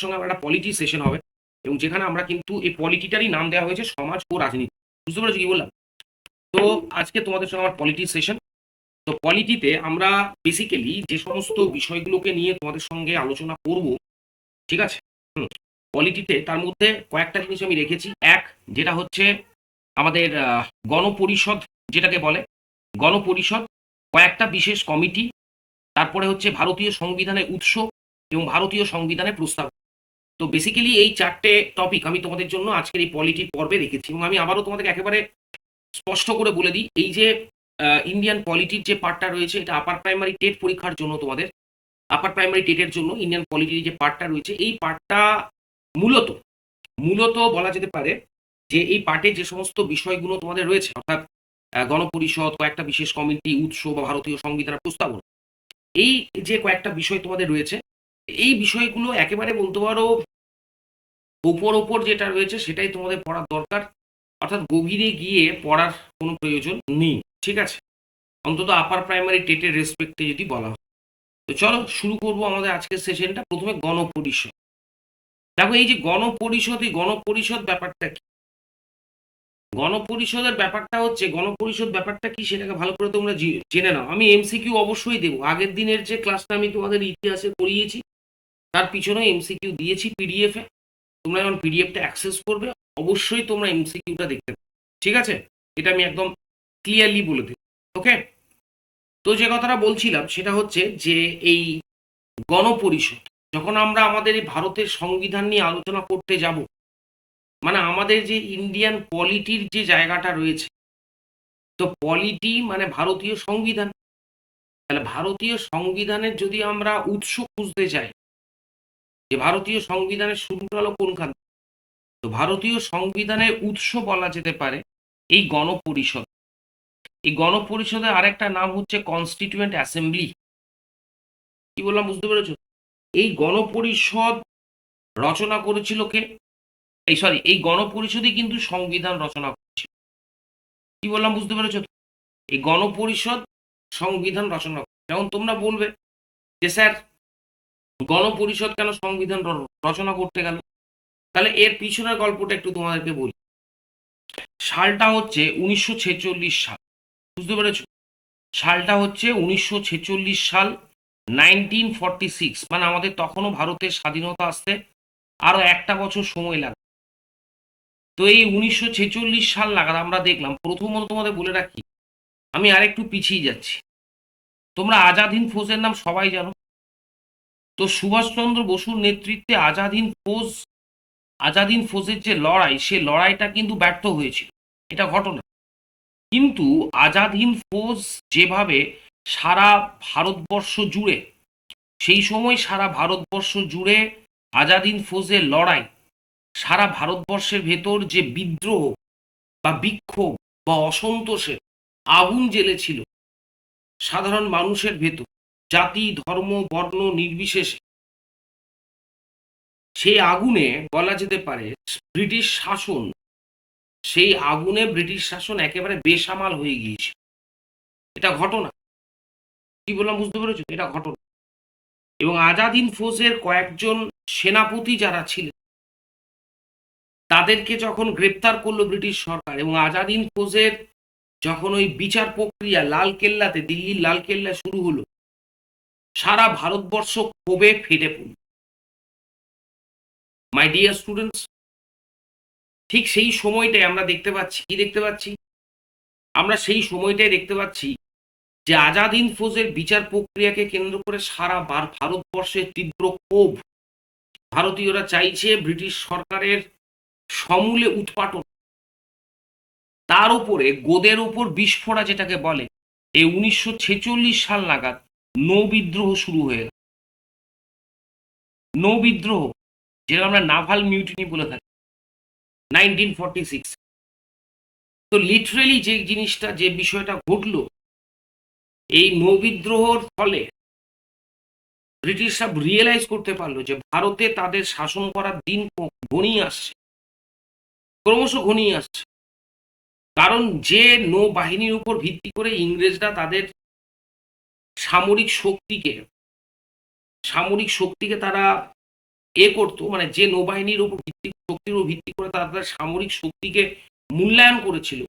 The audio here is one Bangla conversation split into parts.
সঙ্গে আমার একটা পলিটি সেশন হবে এবং যেখানে আমরা কিন্তু এই পলিটিটারই নাম দেওয়া হয়েছে সমাজ ও রাজনীতি। বুঝতে পেরেছো কি বললাম? তো আজকে তোমাদের সঙ্গে আমার পলিটি সেশন। তো পলিটিতে আমরা বেসিক্যালি যে সমস্ত বিষয়গুলোকে নিয়ে তোমাদের সঙ্গে আলোচনা করব, ঠিক আছে? পলিটিতে তার মধ্যে কয়েকটা জিনিস আমি রেখেছি। এক, যেটা হচ্ছে আমাদের গণপরিষদ, যেটাকে বলে গণপরিষদ, কয়েকটা বিশেষ কমিটি, তারপরে হচ্ছে ভারতীয় সংবিধানের উৎস এবং ভারতীয় সংবিধানের প্রস্তাব। তো বেসিক্যালি এই চারটে টপিক আমি তোমাদের জন্য আজকের এই পলিটির পর্বে রেখেছি এবং আমি আবারও তোমাদেরকে একেবারে স্পষ্ট করে বলে দিই, এই যে ইন্ডিয়ান পলিটির যে পার্টটা রয়েছে, এটা আপার প্রাইমারি টেট পরীক্ষার জন্য তোমাদের আপার প্রাইমারি টেটের জন্য ইন্ডিয়ান পলিটির যে পার্টটা রয়েছে, এই পার্টটা মূলত মূলত বলা যেতে পারে যে এই পার্টে যে সমস্ত বিষয়গুলো তোমাদের রয়েছে, অর্থাৎ গণপরিষদ, কয়েকটা বিশেষ কমিটি, উৎস বা ভারতীয় সংবিধানের প্রস্তাবনা, এই যে কয়েকটা বিষয় তোমাদের রয়েছে, এই বিষয়গুলো একেবারে বলতে পারো ওপর ওপর যেটা রয়েছে সেটাই তোমাদের পড়ার দরকার, অর্থাৎ গভীরে গিয়ে পড়ার কোনো প্রয়োজন নেই, ঠিক আছে? অন্তত আপার প্রাইমারি টেটের রেসপেক্টে যদি বলা হয়। তো চলো শুরু করবো আমাদের আজকের সেশনটা। প্রথমে গণপরিষদ। দেখো, এই যে গণপরিষদ, এই গণপরিষদ ব্যাপারটা কি? গণপরিষদের ব্যাপারটা হচ্ছে, গণপরিষদ ব্যাপারটা কি সেটাকে ভালো করে তোমরা জেনে নাও। আমি এমসিকিউ অবশ্যই দেবো। আগের দিনের যে ক্লাসটা আমি তোমাদের ইতিহাসে করিয়েছি তার পিছনে এমসিকিউ দিয়েছি পিডিএফ এ। তোমরা যখন পিডিএফটা অ্যাক্সেস করবে অবশ্যই তোমরা এমসিকিউটা দেখতে পাবে, ঠিক আছে? এটা আমি একদম ক্লিয়ারলি বলে দিই। ওকে, তো যে কথাটা বলছিলাম সেটা হচ্ছে যে এই গণপরিষদ, যখন আমরা আমাদের এই ভারতের সংবিধান নিয়ে আলোচনা করতে যাব, মানে আমাদের যে ইন্ডিয়ান পলিটির যে জায়গাটা রয়েছে, তো পলিটি মানে ভারতীয় সংবিধান। তাহলে ভারতীয় সংবিধানের যদি আমরা উৎস খুঁজতে চাই, যে ভারতীয় সংবিধানের শুরুটা হলো কোনখান, তো ভারতীয় সংবিধানের উৎস বলা যেতে পারে এই গণপরিষদ। এই গণপরিষদের আরেকটা নাম হচ্ছে কনস্টিটিউয়েন্ট অ্যাসেম্বলি। কি বললাম, বুঝতে পেরেছো? এই গণপরিষদ রচনা করেছিল কে? এই গণপরিষদই কিন্তু সংবিধান রচনা করেছিল। কি বললাম, বুঝতে পেরেছো? এই গণপরিষদ সংবিধান রচনা করে। যেমন তোমরা বলবে যে স্যার, গণপরিষদ কেন সংবিধান রচনা করতে গেল? তাহলে এর পিছনের গল্পটা একটু তোমাদেরকে বলি। সালটা হচ্ছে 1946 সাল। বুঝতে পেরেছো? সালটা হচ্ছে 1946 সাল, 1946। মানে আমাদের তখনও ভারতের স্বাধীনতা আসতে আরো একটা বছর সময় লাগে। তো এই 1946 সাল নাগাদ আমরা দেখলাম, প্রথমত তোমাদের বলে রাখি, আমি আরেকটু পিছিয়ে যাচ্ছি। তোমরা আজাদ হিন্দ ফৌজের নাম সবাই জানো। তো সুভাষচন্দ্র বসুর নেতৃত্বে আজাদ হিন্দ ফৌজের যে লড়াই, সে লড়াইটা কিন্তু ব্যর্থ হয়েছিল, এটা ঘটনা। কিন্তু আজাদ হিন্দ ফৌজ যেভাবে সারা ভারতবর্ষ জুড়ে, সেই সময় সারা ভারতবর্ষ জুড়ে আজাদ হিন্দ ফৌজের লড়াই, সারা ভারতবর্ষের ভেতর যে বিদ্রোহ বা বিক্ষোভ বা অসন্তোষের আগুন জ্বেলেছিল সাধারণ মানুষের ভেতর, জাতি ধর্ম বর্ণ নির্বিশেষে, সেই আগুনে বলা যেতে পারে ব্রিটিশ শাসন, সেই আগুনে ব্রিটিশ শাসন একেবারে বেসামাল হয়ে গিয়েছিল। এটা ঘটনা। কি বললাম, বুঝতে পেরেছো? এটা ঘটনা। এবং আজাদ হিন্দ ফৌজের কয়েকজন সেনাপতি যারা ছিলেন, তাদেরকে যখন গ্রেপ্তার করলো ব্রিটিশ সরকার, এবং আজাদ হিন্দ ফৌজের যখন ওই বিচার প্রক্রিয়া লালকেল্লাতে, দিল্লির লালকেল্লা শুরু হলো, সারা ভারতবর্ষ ক্ষোভে ফেটে পড়ল। মাই ডিয়ার স্টুডেন্টস, ঠিক সেই সময়টাই আমরা দেখতে পাচ্ছি, কি দেখতে পাচ্ছি? আমরা সেই সময়টাই দেখতে পাচ্ছি যে আজাদ হিন্দ ফৌজের বিচার প্রক্রিয়াকে কেন্দ্র করে সারা ভারতবর্ষের তীব্র ক্ষোভ। ভারতীয়রা চাইছে ব্রিটিশ সরকারের সমূলে উৎপাটন। তার উপরে গোদের উপর বিস্ফোরা যেটাকে বলে, এই 1946 সাল নাগাদ নৌ বিদ্রোহ শুরু হয়ে গেল। নৌ বিদ্রোহ, যেটা আমরা নাভাল মিউটিনি বলে থাকি, 1946। তো লিটারেলি যে জিনিসটা, যে বিষয়টা ঘটলো, এই নৌ বিদ্রোহর ফলে ব্রিটিশরা রিয়েলাইজ করতে পারলো যে ভারতে তাদের শাসন করার দিন ঘনিয়ে আসছে, ক্রমশ ঘনিয়ে আসছে। কারণ যে নৌবাহিনীর উপর ভিত্তি করে ইংরেজরা তাদের সামরিক শক্তিকে তারা করতো, মানে যে নৌবাহিনীর উপর শক্তির উপর ভিত্তি করে তারা তাদের সামরিক শক্তিকে মূল্যায়ন করেছিল,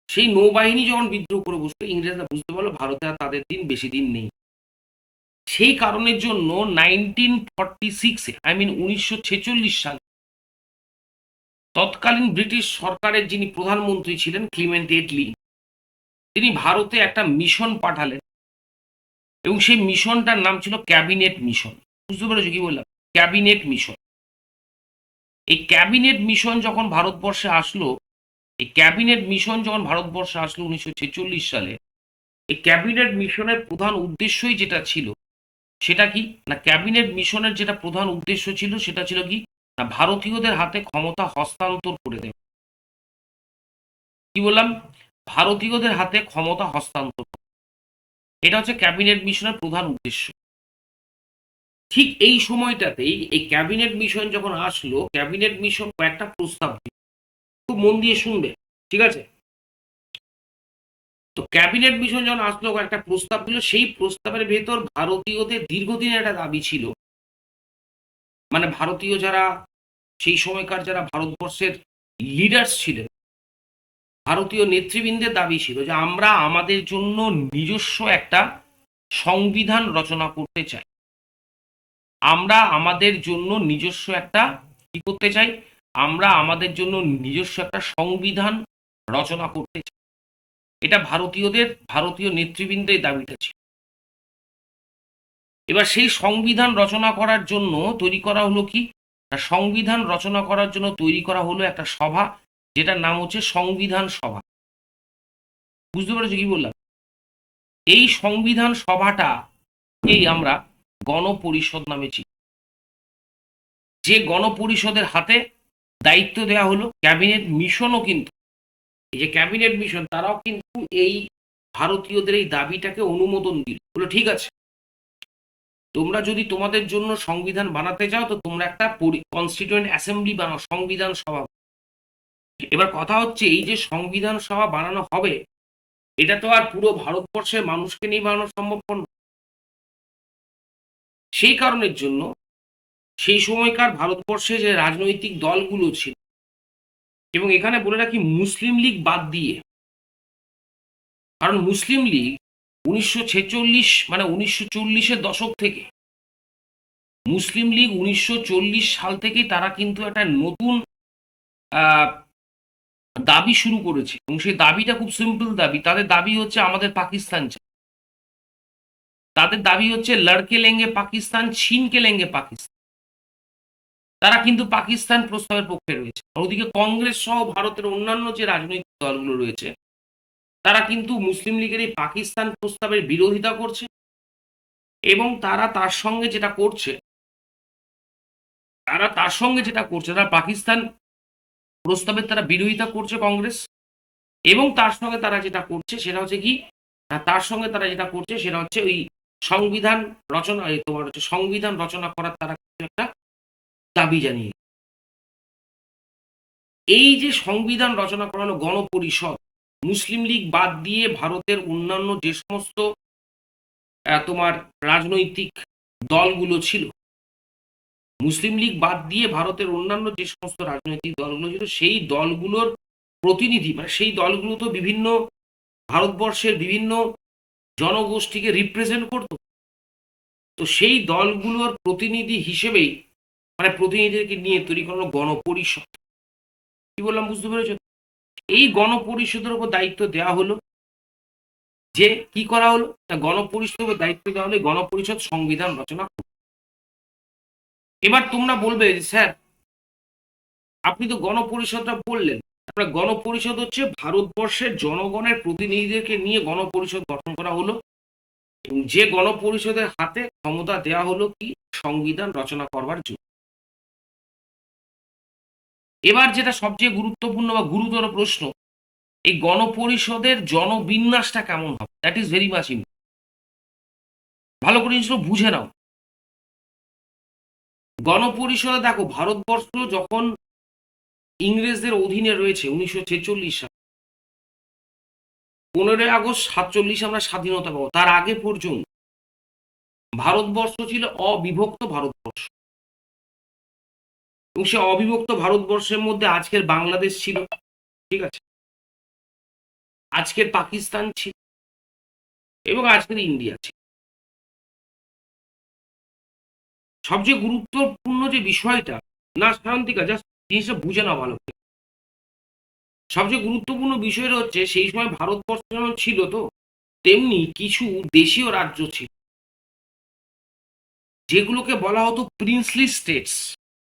সেই নৌবাহিনী যখন বিদ্রোহ করে বসতো, ইংরেজরা বুঝতে পারলো ভারতে আর তাদের দিন বেশি দিন নেই। সেই কারণের জন্য 1946-এ, 1946 সাল, তৎকালীন ব্রিটিশ সরকারের যিনি প্রধানমন্ত্রী ছিলেন ক্লিমেন্ট এটলি, তিনি ভারতে একটা মিশন পাঠালেন এবং সেই মিশনটার নাম ছিল ক্যাবিনেট মিশন। বুঝতে পেরেছো কি বললাম? Cabinet mission. এই ক্যাবিনেট মিশন যখন ভারতবর্ষে আসলো, এই ক্যাবিনেট মিশন যখন ভারতবর্ষে আসলো 1946 সালে, এই ক্যাবিনেট মিশনের প্রধান উদ্দেশ্যই যেটা ছিল সেটা কি না, ক্যাবিনেট মিশনের যেটা প্রধান উদ্দেশ্য ছিল সেটা ছিল কি না, ভারতীয়দের হাতে ক্ষমতা হস্তান্তর করে দেওয়া। কি বললাম? ভারতীয়দের হাতে ক্ষমতা হস্তান্তর। এটা হচ্ছে ক্যাবিনেট মিশনের প্রধান উদ্দেশ্য। ঠিক এই সময়টাতেই এই ক্যাবিনেট মিশন যখন আসলো, ক্যাবিনেট মিশন কয়েকটা প্রস্তাব দিল। খুব মন দিয়ে শুনবে, ঠিক আছে? তো ক্যাবিনেট মিশন যখন আসলো, একটা প্রস্তাব দিল, সেই প্রস্তাবের ভেতর ভারতীয়দের দীর্ঘদিনের একটা দাবি ছিল, মানে ভারতীয় যারা সেই সময়কার যারা ভারতবর্ষের লিডার্স ছিলেন, ভারতীয় নেতৃবৃন্দের দাবি ছিল যে আমরা আমাদের জন্য নিজস্ব একটা সংবিধান রচনা করতে চাই। আমরা আমাদের জন্য নিজস্ব একটা কি করতে চাই? আমরা আমাদের জন্য নিজস্ব একটা সংবিধান রচনা করতে চাই। এটা ভারতীয় নেতৃবৃন্দের দাবিটা ছিল। এবার সেই সংবিধান রচনা করার জন্য তৈরি করা হলো কি, সংবিধান রচনা করার জন্য তৈরি করা হলো একটা সভা, যেটার নাম হচ্ছে সংবিধান সভা। বুঝতে পেরেছো কি বললাম? এই সংবিধান সভাটাকেই আমরা গণপরিষদ নামে চিনি। যে গণপরিষদের হাতে দায়িত্ব দেওয়া হলো, ক্যাবিনেট মিশনও কিন্তু, এই যে ক্যাবিনেট মিশন, তারাও কিন্তু এই ভারতীয়দের এই দাবিটাকে অনুমোদন দিল, বলো ঠিক আছে, তোমরা যদি তোমাদের জন্য সংবিধান বানাতে চাও তো তোমরা একটা কনস্টিটিউয়েন্ট অ্যাসেম্বলি বানাও, সংবিধান সভা। এবার কথা হচ্ছে, এই যে সংবিধান সভা বানানো হবে, এটা তো আর পুরো ভারতবর্ষের মানুষকে নিয়ে বানানো সম্ভব নয়। সেই কারণের জন্য সেই সময়কার ভারতবর্ষে যে রাজনৈতিক দলগুলো ছিল, এবং এখানে বলে রাখি মুসলিম লীগ বাদ দিয়ে, কারণ মুসলিম লীগ 1946 মানে 1940-এর দশক থেকে, মুসলিম লীগ 1940 সাল থেকেই তারা কিন্তু একটা নতুন দাবি শুরু করেছে, এবং সেই দাবিটা খুব সিম্পল দাবি। তাদের দাবি হচ্ছে আমাদের পাকিস্তান চাই। তাদের দাবি হচ্ছে লড়কে লেঙ্গে পাকিস্তান, ছিনকে লেঙ্গে পাকিস্তান। তারা কিন্তু পাকিস্তান প্রস্তাবের পক্ষে রয়েছে। ওদিকে কংগ্রেস সহ ভারতের অন্যান্য যে রাজনৈতিক দলগুলো রয়েছে, তারা কিন্তু মুসলিম লীগের এই পাকিস্তান প্রস্তাবের বিরোধিতা করছে, এবং তারা তার সঙ্গে যেটা করছে, তারা পাকিস্তান প্রস্তাবের তারা বিরোধিতা করছে কংগ্রেস, এবং তার সঙ্গে তারা যেটা করছে সেটা হচ্ছে কি, তার সঙ্গে তারা যেটা করছে সেটা হচ্ছে ওই সংবিধান রচনা, তোমার হচ্ছে সংবিধান রচনা করার তারা একটা দাবি জানিয়ে। এই যে সংবিধান রচনা করা হলো গণপরিষদ, মুসলিম লীগ বাদ দিয়ে ভারতের অন্যান্য যে সমস্ত তোমার রাজনৈতিক দলগুলো ছিল, মুসলিম লীগ বাদ দিয়ে ভারতের অন্যান্য যে সমস্ত রাজনৈতিক দলগুলো ছিল, সেই দলগুলোর প্রতিনিধি, মানে সেই দলগুলো তো বিভিন্ন ভারতবর্ষের বিভিন্ন জনগোষ্ঠীকে রিপ্রেজেন্ট করতো। তো সেই দলগুলোর প্রতিনিধি হিসেবেই, মানে প্রতিনিধিদেরকে নিয়ে তৈরি করা হলো গণপরিষদ। কি বললাম, বুঝতে পেরেছো? এই গণপরিষদের উপর দায়িত্ব দেওয়া হলো, যে কি করা হলো, গণপরিষদের উপর দায়িত্ব দেওয়া হলো গণপরিষদ সংবিধান রচনা। এবার তোমরা বলবে যে স্যার, আপনি তো গণপরিষদটা বললেন, আপনার গণপরিষদ হচ্ছে ভারতবর্ষের জনগণের প্রতিনিধিদেরকে নিয়ে গণপরিষদ গঠন করা হলো, যে গণপরিষদের হাতে ক্ষমতা দেওয়া হলো কি সংবিধান রচনা করবার জন্য। এবার যেটা সবচেয়ে গুরুত্বপূর্ণ বা গুরুতর প্রশ্ন, এই গণপরিষদের জনবিন্যাসটা কেমন হবে, that is very much important. ভালো করে জিনিসটা বুঝে নাও। গণপরিষদে দেখো, ভারতবর্ষ যখন ইংরেজদের অধীনে রয়েছে 1946 সাল, 15 আগস্ট 47 আমরা স্বাধীনতা পাবো, তার আগে পর্যন্ত ভারতবর্ষ ছিল অবিভক্ত ভারতবর্ষ। এবং সে অবিভক্ত ভারতবর্ষের মধ্যে আজকের বাংলাদেশ ছিল, ঠিক আছে, আজকের পাকিস্তান ছিল এবং আজকের ইন্ডিয়া ছিল। সবচেয়ে গুরুত্বপূর্ণ যে বিষয়টা, না শান্তিকা, জাস্ট জিনিসটা বুঝে না ভালো করে। সবচেয়ে গুরুত্বপূর্ণ বিষয়টা হচ্ছে সেই সময় ভারতবর্ষ যেমন ছিল, তো তেমনি কিছু দেশীয় রাজ্য ছিল যেগুলোকে বলা হতো প্রিন্সলি স্টেটস।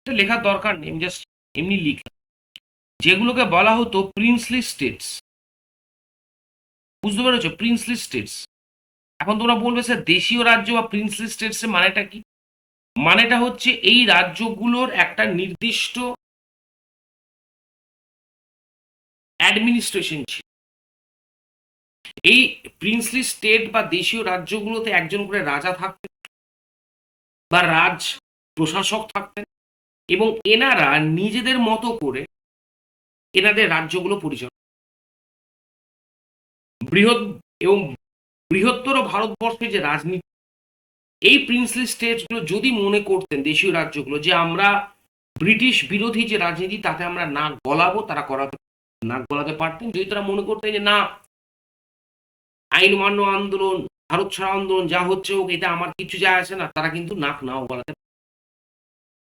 এটা লেখার দরকার নেই, আমি জাস্ট এমনি লিখলাম। যেগুলোকে বলা হতো প্রিন্সলি স্টেটস, বুঝতে পেরেছো? Princely states. এখন তোমরা বলবে স্যার দেশীয় রাজ্য বা প্রিন্সলি স্টেটস এর মানেটা কি? মানেটা হচ্ছে এই রাজ্যগুলোর একটা নির্দিষ্ট অ্যাডমিনিস্ট্রেশন ছিল। এই প্রিন্সলি স্টেট বা দেশীয় রাজ্যগুলোতে একজন করে রাজা থাকতেন বা রাজ প্রশাসক থাকতেন এবং এনারা নিজেদের মতো করে এনাদের রাজ্যগুলো পরিচালনা। বৃহৎ এবং বৃহত্তর ভারতবর্ষে যে রাজনীতি, এই প্রিন্সলি স্টেটসগুলো যদি মনে করতেন দেশীয় রাজ্যগুলো যে আমরা ব্রিটিশ বিরোধী যে রাজনীতি তাতে আমরা নাক গলাবো, তারা নাক গলাতে পারতেন। যদি তারা মনে করতেন যে না, আইন মান্য আন্দোলন, ভারত ছাড়া আন্দোলন, যা হচ্ছে হোক, এটা আমার কিছু যায় আসে না, তারা কিন্তু নাক নাও গলাতে।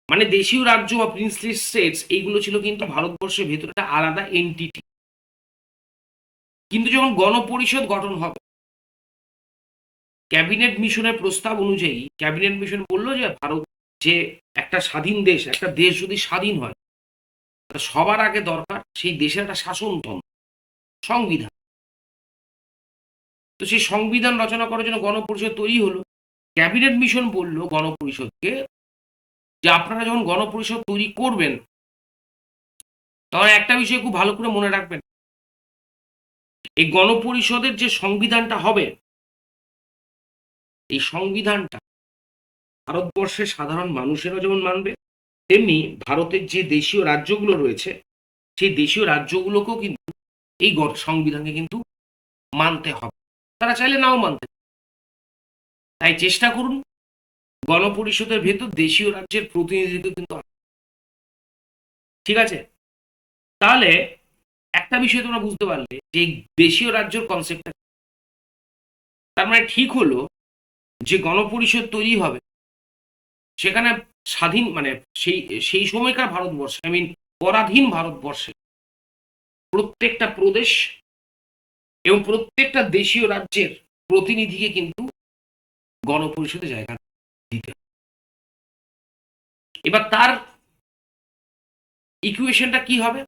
মানে দেশীয় রাজ্য বা প্রিন্সলি স্টেটস এইগুলো ছিল কিন্তু ভারতবর্ষের ভেতরে একটা আলাদা এন্টিটি। কিন্তু যখন গণপরিষদ গঠন হবে, ক্যাবিনেট মিশনের প্রস্তাব অনুযায়ী ক্যাবিনেট মিশন বলল যে ভারত যে একটা স্বাধীন দেশ, একটা দেশ যদি স্বাধীন হয় সবার আগে দরকার সেই দেশের একটা শাসনতন্ত্র, সংবিধান। তো সেই সংবিধান রচনা করার জন্য গণপরিষদ তৈরি হলো। ক্যাবিনেট মিশন বলল গণপরিষদকে যে আপনারা যখন গণপরিষদ তৈরি করবেন তখন একটা বিষয় খুব ভালো করে মনে রাখবেন, এই গণপরিষদের যে সংবিধানটা হবে, এই সংবিধানটা ভারতবর্ষের সাধারণ মানুষেরা যেমন মানবে, তেমনি ভারতের যে দেশীয় রাজ্যগুলো রয়েছে সেই দেশীয় রাজ্যগুলোকেও কিন্তু এই সংবিধানকে কিন্তু মানতে হবে। তারা চাইলে নাও মানতে। তাই চেষ্টা করুন গণপরিষদের ভেতর দেশীয় রাজ্যের প্রতিনিধিত্ব কিন্তু, ঠিক আছে? তাহলে একটা বিষয় তোমরা বুঝতে পারলে যে দেশীয় রাজ্যের কনসেপ্টটা, তার মানে ঠিক হলো যে গণপরিষদ তৈরি হবে সেখানে স্বাধীন মানে সেই সেই সময়কার ভারতবর্ষে, আই মিন পরাধীন ভারতবর্ষে প্রত্যেকটা প্রদেশ এবং প্রত্যেকটা দেশীয় রাজ্যের প্রতিনিধিকে কিন্তু গণপরিষদে জায়গা দিতে হবে। এবার তার ইকুয়েশনটা কি হবে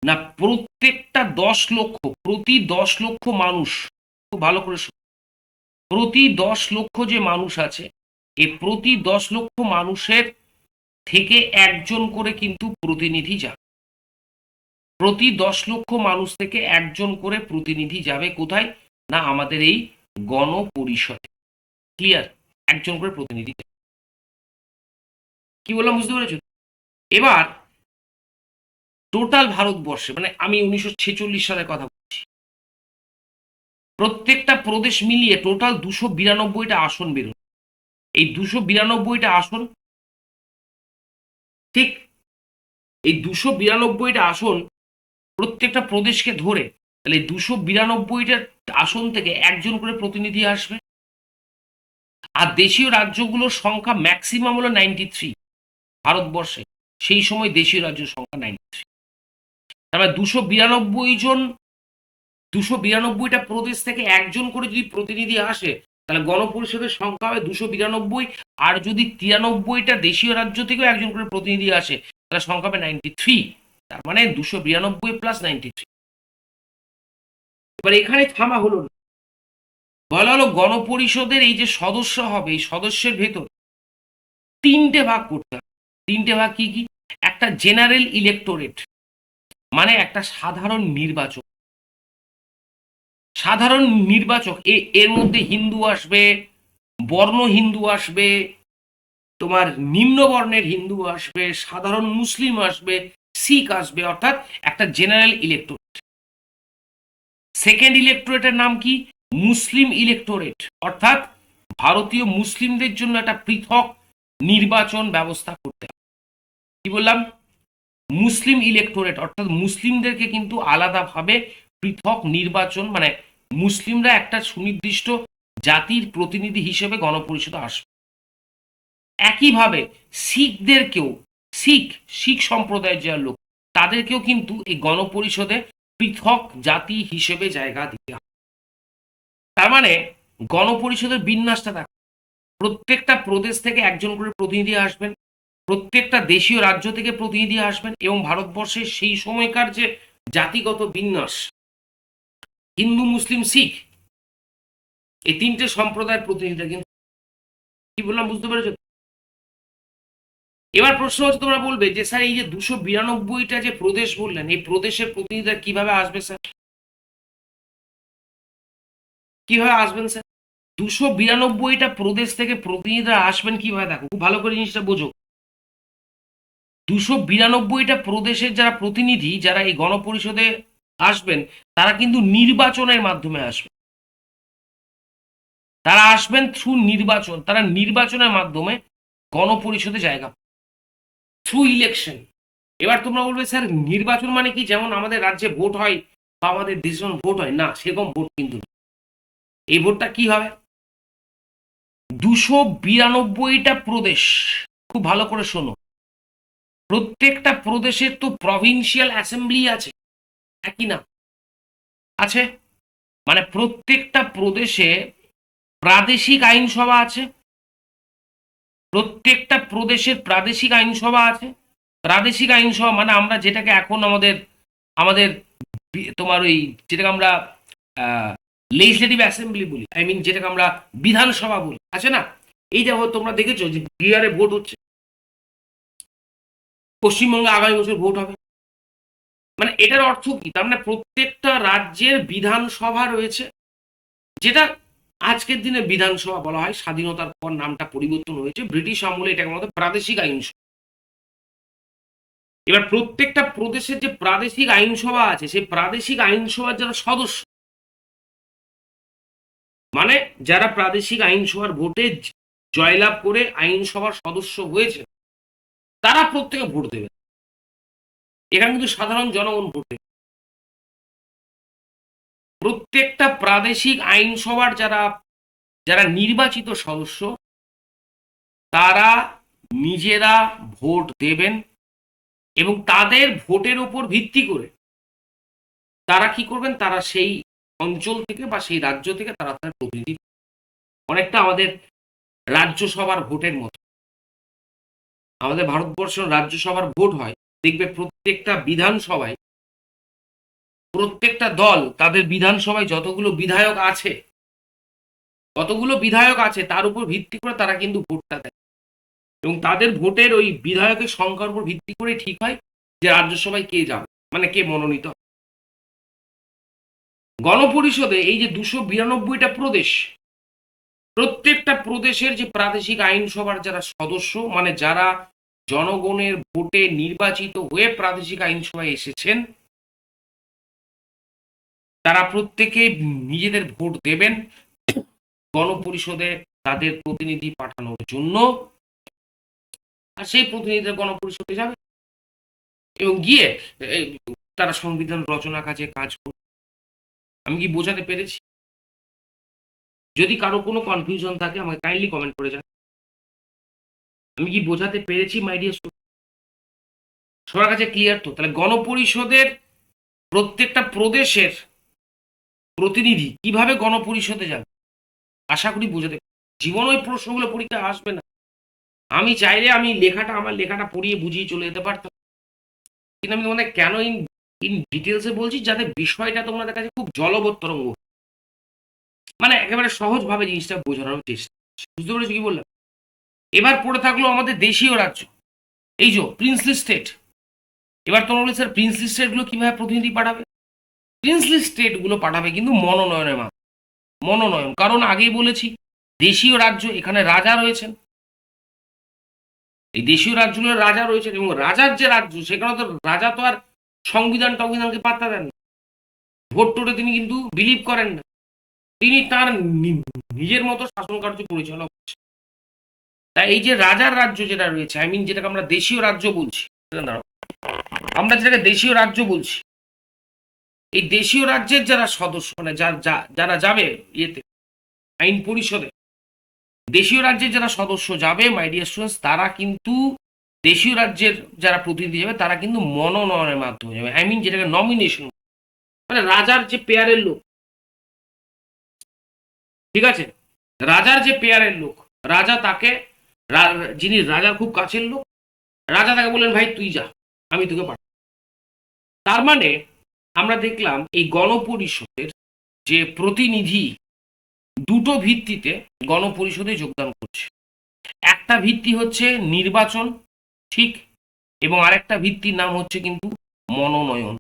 না, প্রত্যেকটা 10 লক্ষ, প্রতি 10 লক্ষ মানুষ, খুব ভালো করে প্রতি 10 লক্ষ যে মানুষ আছে, এই প্রতি 10 লক্ষ মানুষের থেকে একজন করে কিন্তু প্রতিনিধি যাবে। প্রতি 10 লক্ষ মানুষ থেকে একজন করে প্রতিনিধি যাবে কোথায় না আমাদের এই গণপরিষদে। ক্লিয়ার? একজন করে প্রতিনিধি। কি বললাম বুঝতে পেরেছো? এবার টোটাল ভারতবর্ষে, মানে আমি 1946 সালের কথা বলছি, প্রত্যেকটা প্রদেশ মিলিয়ে টোটাল 292টা আসন বেরোন। এই 292টা আসন, ঠিক এই 292টা আসন প্রত্যেকটা প্রদেশকে ধরে, তাহলে 292টা আসন থেকে একজন করে প্রতিনিধি আসবে। আর দেশীয় রাজ্যগুলোর সংখ্যা ম্যাক্সিমাম হলো 93 ভারতবর্ষে, সেই সময় দেশীয় রাজ্যের সংখ্যা 93। তারপরে 292টা প্রদেশ থেকে একজন করে যদি প্রতিনিধি আসে তাহলে গণপরিষদের সংখ্যা হবে 292। আর যদি 93টা দেশীয় রাজ্য থেকেও একজন করে প্রতিনিধি আসে তাহলে সংখ্যা হবে 93। তার মানে 292 প্লাস 93। এবার এখানে থামা হলো না, বলা হলো গণপরিষদের এই যে সদস্য হবে এই সদস্যের ভেতর 3টে ভাগ করতে হবে। 3টে ভাগ কি কি? একটা জেনারেল ইলেকটোরেট, মানে একটা সাধারণ নির্বাচক। সাধারণ নির্বাচক এর মধ্যে হিন্দু আসবে, বর্ণ হিন্দু আসবে, তোমার নিম্ন বর্ণের হিন্দু আসবে, সাধারণ মুসলিম আসবে, শিখ আসবে, অর্থাৎ একটা জেনারেল ইলেকটোরেট। সেকেন্ড ইলেকটোরেটের নাম কি? মুসলিম ইলেকটোরেট, অর্থাৎ ভারতীয় মুসলিমদের জন্য একটা পৃথক নির্বাচন ব্যবস্থা করতে হবে। কি বললাম, মুসলিম ইলেকটোরেট, অর্থাৎ মুসলিমদেরকে কিন্তু আলাদাভাবে পৃথক নির্বাচন, মানে মুসলিমরা একটা সুনির্দিষ্ট জাতির প্রতিনিধি হিসেবে গণপরিষদে আসবে। একইভাবে শিখদেরকেও, শিখ শিখ সম্প্রদায়ের যে লোক, তাদেরকেও কিন্তু এই গণপরিষদে পৃথক জাতি হিসেবে জায়গা দিতে হবে। তার মানে গণপরিষদের বিন্যাসটা দেখো, প্রত্যেকটা প্রদেশ থেকে একজন করে প্রতিনিধি আসবেন, প্রত্যেকটা দেশীয় রাজ্য থেকে প্রতিনিধি আসবেন, এবং ভারতবর্ষের সেই সময়কার যে জাতিগত বিন্যাস, হিন্দু মুসলিম শিখ, এই তিনটে সম্প্রদায়ের প্রতিনিধিরা কিন্তু, কি বললাম বুঝতে পেরেছো? এবার প্রশ্ন হচ্ছে, তোমরা বলবে যে স্যার এই যে 292টা যে প্রদেশ বললেন, এই প্রদেশের প্রতিনিধিরা কিভাবে আসবে স্যার, কিভাবে আসবেন স্যার? 292টা প্রদেশ থেকে প্রতিনিধিরা আসবেন কিভাবে, দেখো খুব ভালো করে জিনিসটা বোঝো। 292টা প্রদেশের যারা প্রতিনিধি, যারা এই গণপরিষদে আসবেন, তারা কিন্তু নির্বাচনের মাধ্যমে আসবে। তারা আসবেন থ্রু নির্বাচন, তারা নির্বাচনের মাধ্যমে গণপরিষদে জায়গা, থ্রু ইলেকশন। এবার তোমরা বলবে স্যার নির্বাচন মানে কি, যেমন আমাদের রাজ্যে ভোট হয় বা আমাদের দেশে ভোট হয়? না, সেরকম ভোট কিন্তু না। এই ভোটটা কি হবে, 292টা প্রদেশ, খুব ভালো করে শোনো, প্রত্যেকটা প্রদেশের তো প্রভিন্সিয়াল অ্যাসেম্বলি আছে, একই না আছে, মানে প্রত্যেকটা প্রদেশে প্রাদেশিক আইনসভা আছে, প্রত্যেকটা প্রদেশের প্রাদেশিক আইনসভা আছে। প্রাদেশিক আইনসভা মানে আমরা যেটাকে এখন আমাদের আমাদের তোমার ওই যেটাকে আমরা লেজিসলেটিভ অ্যাসেম্বলি বলি, আই মিন যেটাকে আমরা বিধানসভা বলি, আছে না? এই দেখো তোমরা দেখেছো যে বিহারে ভোট হচ্ছে, পশ্চিমবঙ্গে আগামী বছর ভোট হবে। মানে এটার অর্থ কি, তার মানে প্রত্যেকটা রাজ্যের বিধানসভা রয়েছে, যেটা আজকের দিনে বিধানসভা বলা হয়, স্বাধীনতার পর নামটা পরিবর্তন হয়েছে, ব্রিটিশ আমলে এটাকে বলা হতো প্রাদেশিক আইনসভা। এবার প্রত্যেকটা প্রদেশের যে প্রাদেশিক আইনসভা আছে, সেই প্রাদেশিক আইনসভার যারা সদস্য, মানে যারা প্রাদেশিক আইনসভার ভোটে জয়লাভ করে আইনসভার সদস্য হয়েছে, তারা প্রত্যেকে ভোট দেবে। এখানে কিন্তু সাধারণ জনগণ ভোট দেবে। প্রত্যেকটা প্রাদেশিক আইনসভার যারা যারা নির্বাচিত সদস্য, তারা নিজেরা ভোট দেবেন, এবং তাদের ভোটের উপর ভিত্তি করে তারা কি করবেন, তারা সেই অঞ্চল থেকে বা সেই রাজ্য থেকে তারা তাদের প্রতিনিধি, অনেকটা আমাদের রাজ্যসভার ভোটের মতো। আমাদের ভারতবর্ষের রাজ্যসভার ভোট হয়, দেখবে প্রত্যেকটা বিধানসভায়, প্রত্যেকটা দল তাদের বিধানসভায় যতগুলো বিধায়ক আছে তার উপর ভিত্তি করে তারা কিন্তু ভোটটা দেয়, এবং তাদের ভোটের ওই বিধায়কের সংখ্যার উপর ভিত্তি করে ঠিক হয় যে রাজ্যসভায় কে যাবে, মানে কে মনোনীত। গণপরিষদে এই যে 292টা প্রদেশ, প্রত্যেকটা প্রদেশের যে প্রাদেশিক আইনসভার যারা সদস্য, মানে যারা জনগণের ভোটে নির্বাচিত হয়ে প্রাদেশিক আইনসভায় এসেছেন, তারা প্রত্যেকে নিজেদের ভোট দেবেন গণপরিষদে তাদের প্রতিনিধি পাঠানোর জন্য, আর সেই প্রতিনিধিরা গণপরিষদে যাবে এবং গিয়ে তারা সংবিধান রচনা কাজে কাজ করবে। আমি কি বোঝাতে পেরেছি? যদি কারো কোনো কনফিউশন থাকে আমাকে কাইন্ডলি কমেন্ট করে যান। আমি কি বোঝাতে পেরেছি মাই ডিয়ার স্টুডেন্ট? সবার কাছে ক্লিয়ার তো? তাহলে গণপরিষদের প্রত্যেকটা প্রদেশের প্রতিনিধি কিভাবে গণপরিষদে যাবে, আশা করি বোঝাতে। জীবন ওই প্রশ্নগুলো পরীক্ষায় আসবে না। আমি চাইলে আমি আমার লেখাটা পড়িয়ে বুঝিয়ে চলে যেতে পারতাম, কিন্তু আমি তোমাদের কেন ইন ডিটেলসে বলছি, যাতে বিষয়টা তোমাদের কাছে খুব জলবৎ তরঙ্গ, মানে একেবারে সহজভাবে জিনিসটা বোঝানোর চেষ্টা। বুঝতে পেরেছো কি বললাম? এবার পড়ে থাকলো আমাদের দেশীয় রাজ্য, এই যে প্রিন্সলি স্টেট। এবার তোমরা বলে স্যার প্রিন্সলি স্টেটগুলো কিভাবে প্রতিনিধি পাঠাবে? প্রিন্সলি স্টেটগুলো পাঠাবে কিন্তু মনোনয়নের মাধ্যমে। মনোনয়ন, কারণ আগেই বলেছি দেশীয় রাজ্য, এখানে রাজা রয়েছেন, এই দেশীয় রাজ্যগুলোর রাজা রয়েছেন, এবং রাজার যে রাজ্য সেখানে তো রাজা তো আর সংবিধানকে পাত্তা দেন না, ভোট টোটে তিনি কিন্তু বিলিভ করেন না, তিনি তার নিজের মতো শাসন কার্য পরিচালনা করছেন। তাই এই যে রাজার রাজ্য যেটা রয়েছে, আই মিন যেটাকে আমরা দেশীয় রাজ্য বলছি, দাঁড়াও, আমরা যেটাকে দেশীয় রাজ্য বলছি, এই দেশীয় রাজ্যের যারা সদস্য মানে যারা যাবে ইয়েতে আইন পরিষদে, দেশীয় রাজ্যের যারা সদস্য যাবে মাই ডিয়ার স্টুডেন্টস, তারা কিন্তু দেশীয় রাজ্যের যারা প্রতিনিধি যাবে তারা কিন্তু মনোনয়নের মাধ্যমে যাবে, আই মিন যেটাকে নমিনেশন, মানে রাজার যে পেয়ারের লোক, ঠিক আছে, রাজার যে পেয়ারের লোক, রাজা তাকে, যিনি রাজার খুব কাছের লোক, রাজা তাকে বললেন ভাই তুই যা, আমি তোকে পাঠাবো। তার মানে আমরা দেখলাম এই গণপরিষদের যে প্রতিনিধি দুটো ভিত্তিতে গণপরিষদে যোগদান করছে। একটা ভিত্তি হচ্ছে নির্বাচন, ঠিক, এবং আরেকটা ভিত্তির নাম হচ্ছে কিন্তু মনোনয়ন।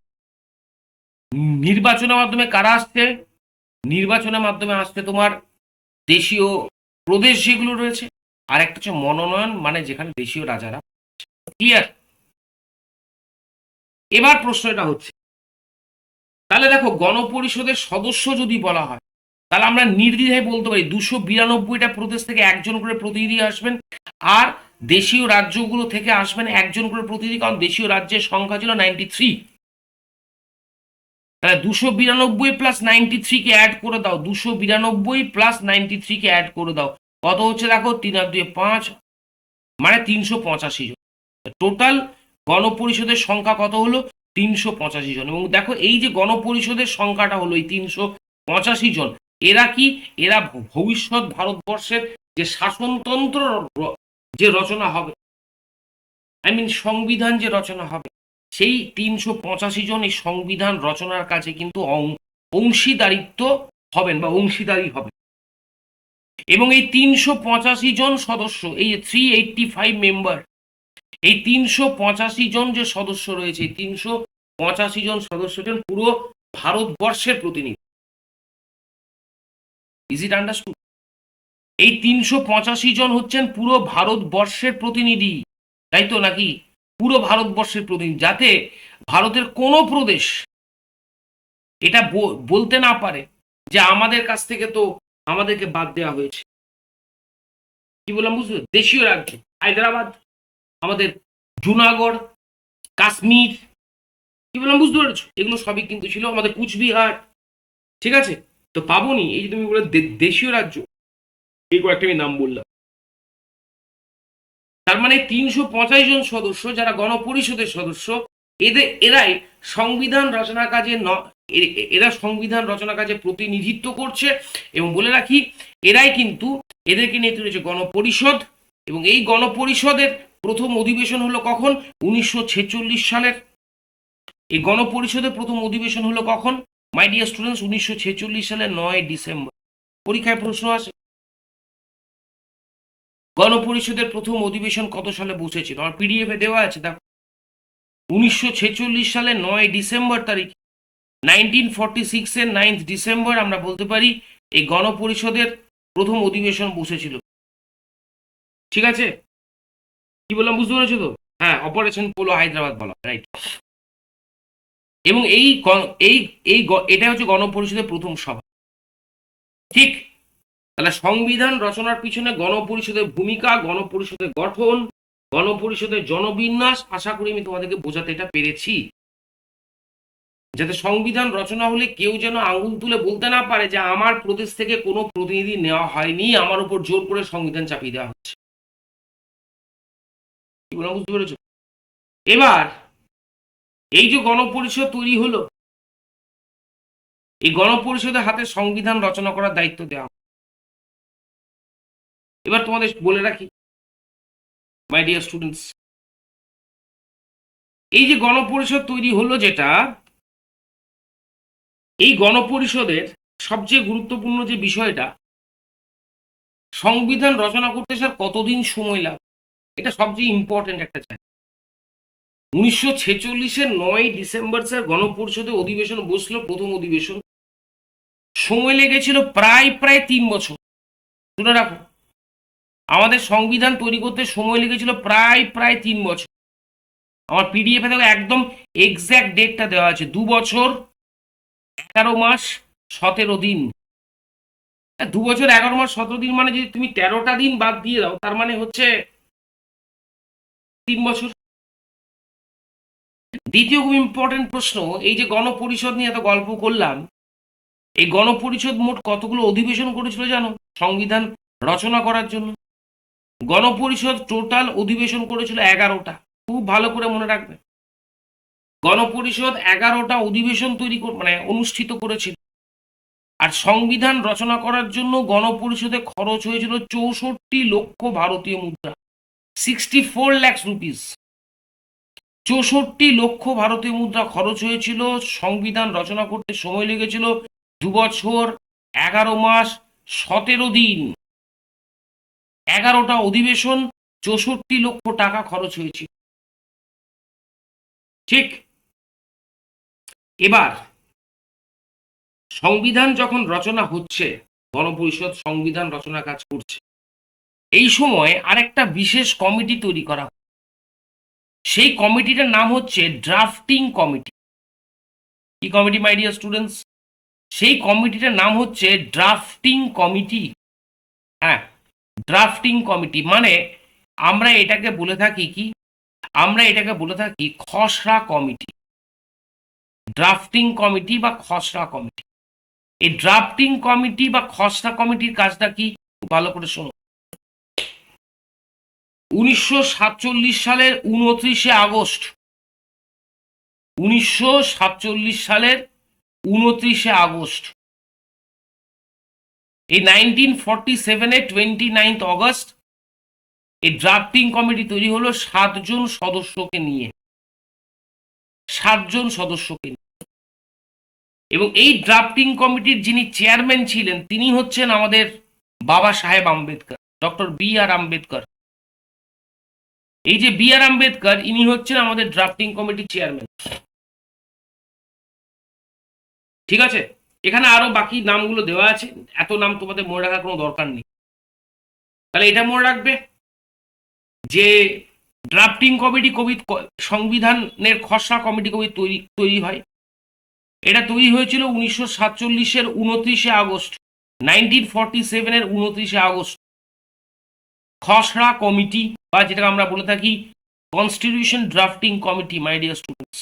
নির্বাচনের মাধ্যমে কারা আসছে? নির্বাচনের মাধ্যমে আসছে তোমার দেশীয় প্রদেশ যেগুলো রয়েছে, আর একটা হচ্ছে মনোনয়ন, মানে যেখানে দেশীয় রাজারা। ক্লিয়ার? এবার প্রশ্ন এটা হচ্ছে, তাহলে দেখো গণপরিষদের সদস্য যদি বলা হয়, তাহলে আমরা নির্দ্বিধায় বলতে পারি 292টা প্রদেশ থেকে একজন করে প্রতিনিধি আসবেন, আর দেশীয় রাজ্যগুলো থেকে আসবেন একজন করে প্রতিনিধি, কারণ দেশীয় রাজ্যের সংখ্যা ছিল 93। তাহলে 292 প্লাস 93 কে অ্যাড করে দাও, 292 প্লাস 93 কে অ্যাড করে দাও, কত হচ্ছে দেখো, 3 আর 2 5, মানে 385 জন। টোটাল গণপরিষদের সংখ্যা কত হলো? 385 জন। এবং দেখো এই যে গণপরিষদের সংখ্যাটা হলো এই 385 জন, এরা কি, এরা ভবিষ্যৎ ভারতবর্ষের যে শাসনতন্ত্র যে রচনা হবে, আই মিন সংবিধান যে রচনা হবে, সেই 385 জন এই সংবিধান রচনার কাছে কিন্তু অংশীদারিত্ব হবেন বা অংশীদারি হবে। এবং এই 385 জন সদস্য, এই 385 মেম্বার, এই 385 জন যে সদস্য রয়েছে, 385 জন সদস্য হচ্ছেন পুরো ভারতবর্ষের প্রতিনিধি। Is it understood? এই 385 জন হচ্ছেন পুরো ভারতবর্ষের প্রতিনিধি, তাই তো নাকি? পুরো ভারতবর্ষের প্রতিনিধি, যাতে ভারতের কোনো প্রদেশ এটা বলতে না পারে যে আমাদের কাছ থেকে তো আমাদেরকে বাদ দেওয়া হয়েছে। কি বললাম বুঝলো? দেশীয় রাজ্য হায়দ্রাবাদ, আমাদের জুনাগড়, কাশ্মীর, কি বললাম বুঝতে পেরেছো? এগুলো সবই কিন্তু ছিল আমাদের কুচবিহার, ঠিক আছে? তো পাবনি, এই যে তুমি বলে দেশীয় রাজ্য, এই কয়েকটা আমি নাম বললাম। তার মানে 385 জন সদস্য যারা গণপরিষদের সদস্য, এরাই সংবিধান রচনার কাজে এরা সংবিধান রচনার কাজে প্রতিনিধিত্ব করছে। এবং বলে রাখি, এরাই কিন্তু, এদেরকে নিয়ে তৈরি হয়েছে গণপরিষদ। এবং এই গণপরিষদের প্রথম অধিবেশন হলো কখন? 1946 সালের। এই গণপরিষদের প্রথম অধিবেশন হলো কখন মাই ডিয়ার স্টুডেন্টস? 1946 সালের 9 ডিসেম্বর। পরীক্ষায় প্রশ্ন আসে, গণপরিষদের প্রথম অধিবেশন কত সালে বসেছিল? আমার পিডিএফ এ দেওয়া আছে, দেখো। 1946 সালের 9 ডিসেম্বর তারিখ, 1946 এর 9 ডিসেম্বর আমরা বলতে পারি এই গণপরিষদের প্রথম অধিবেশন বসেছিল। ঠিক আছে? কি বললাম বুঝতে পেরেছো তো? হ্যাঁ, অপারেশন পোলো হায়দ্রাবাদ বলা, রাইট। এবং এটা হচ্ছে গণপরিষদের প্রথম সভা, ঠিক? তাহলে সংবিধান রচনার পিছনে গণপরিষদের ভূমিকা, গণপরিষদের গঠন, গণপরিষদের জনবিন্যাস, আশা করি আমি তোমাদেরকে বোঝাতে এটা পেরেছি, যাতে সংবিধান রচনা হলে কেউ যেন আঙুল তুলে বলতে না পারে যে আমার প্রদেশ থেকে কোনো প্রতিনিধি নেওয়া হয়নি, আমার উপর জোর করে সংবিধান চাপিয়ে দেওয়া হচ্ছে। কি বললাম বুঝতে পেরেছো? এবার এই যে গণপরিষদ তৈরি হলো, এই গণপরিষদের হাতে সংবিধান রচনা করার দায়িত্ব দেওয়া। এবার তোমাদের বলে রাখি মাই ডিয়ার স্টুডেন্টস, এই যে গণপরিষদ তৈরি হলো যেটা, এই গণপরিষদের সবচেয়ে গুরুত্বপূর্ণ যে বিষয়টা, সংবিধান রচনা করতে স্যার কতদিন সময় লাগে, এটা সবচেয়ে ইম্পর্টেন্ট একটা জায়গা। 1946-এর 9 ডিসেম্বর স্যার গণপরিষদে অধিবেশন বসলো, প্রথম অধিবেশন। সময় লেগেছিল প্রায় 3 বছর। শুনে রাখো, আমাদের সংবিধান তৈরি করতে সময় লেগেছিল প্রায় 3 বছর। আমার পিডিএফে দেখো একদম এক্স্যাক্ট ডেটটা দেওয়া আছে, 2 বছর 11 মাস 17 দিন। 2 বছর 11 মাস 17 দিন মানে যদি তুমি 13টা দিন বাদ দিয়ে দাও, তার মানে হচ্ছে 3 বছর। দ্বিতীয় খুব ইম্পর্টেন্ট প্রশ্ন, এই যে গণপরিষদ নিয়ে এত গল্প করলাম, এই গণপরিষদ মোট কতগুলো অধিবেশন করেছিল জানো সংবিধান রচনা করার জন্য? গণপরিষদ টোটাল অধিবেশন করেছিল 11টা। খুব ভালো করে মনে রাখবে, গণপরিষদ 11টা অধিবেশন মানে অনুষ্ঠিত করেছিল। আর সংবিধান রচনা করার জন্য গণপরিষদে খরচ হয়েছিল 64 লক্ষ ভারতীয় মুদ্রা, 64 lakhs রুপিস। 64 লক্ষ ভারতীয় মুদ্রা খরচ হয়েছিল। সংবিধান রচনা করতে সময় লেগেছিল 2 বছর 11 মাস 17 দিন। 11টা অধিবেশন, 64 লক্ষ টাকা খরচ হয়েছিল। ঠিক। এবার সংবিধান যখন রচনা হচ্ছে, গণপরিষদ সংবিধান রচনা কাজ করছে, এই সময় আরেকটা বিশেষ কমিটি তৈরি করা। সেই কমিটিটার নাম হচ্ছে ড্রাফটিং কমিটি। কি কমিটি মাই ডিয়ার স্টুডেন্টস? সেই কমিটিটার নাম হচ্ছে ড্রাফটিং কমিটি। হ্যাঁ, ড্রাফটিং কমিটি মানে আমরা এটাকে বলে থাকি কি, আমরা এটাকে বলে থাকি খসড়া কমিটি। ড্রাফটিং কমিটি বা খসড়া কমিটি। এই ড্রাফটিং কমিটি বা খসড়া কমিটির কাজটা কি, ভালো করে শোনো। 1947 সালের 29শে আগস্ট, 1947 সালের 29শে আগস্ট, এই 1947-এ 29th অগস্ট এই ড্রাফটিং কমিটি তৈরি হলো 7 জন সদস্যকে নিয়ে। 7 জন সদস্যকে নিয়ে। এবং এই ড্রাফটিং কমিটির যিনি চেয়ারম্যান ছিলেন তিনি হচ্ছেন আমাদের বাবা সাহেব আম্বেদকর, ডক্টর বি আর আম্বেদকর। এই যে বি আর আম্বেদকর, ইনি হচ্ছেন আমাদের ড্রাফটিং কমিটির চেয়ারম্যান। ঠিক আছে, এখানে আরো বাকি নামগুলো দেওয়া আছে, এত নাম তোমাদের মনে রাখার কোনো দরকার নেই। তাহলে এটা মনে রাখবে যে ড্রাফটিং কমিটি সংবিধানের খসড়া কমিটি তৈরি হয়। এটা তৈরি হয়েছিল 1947-এর 29শে আগস্ট, 1947-এর 29শে আগস্ট। খসড়া কমিটি বা যেটাকে আমরা বলে থাকি constitution drafting committee my dear students.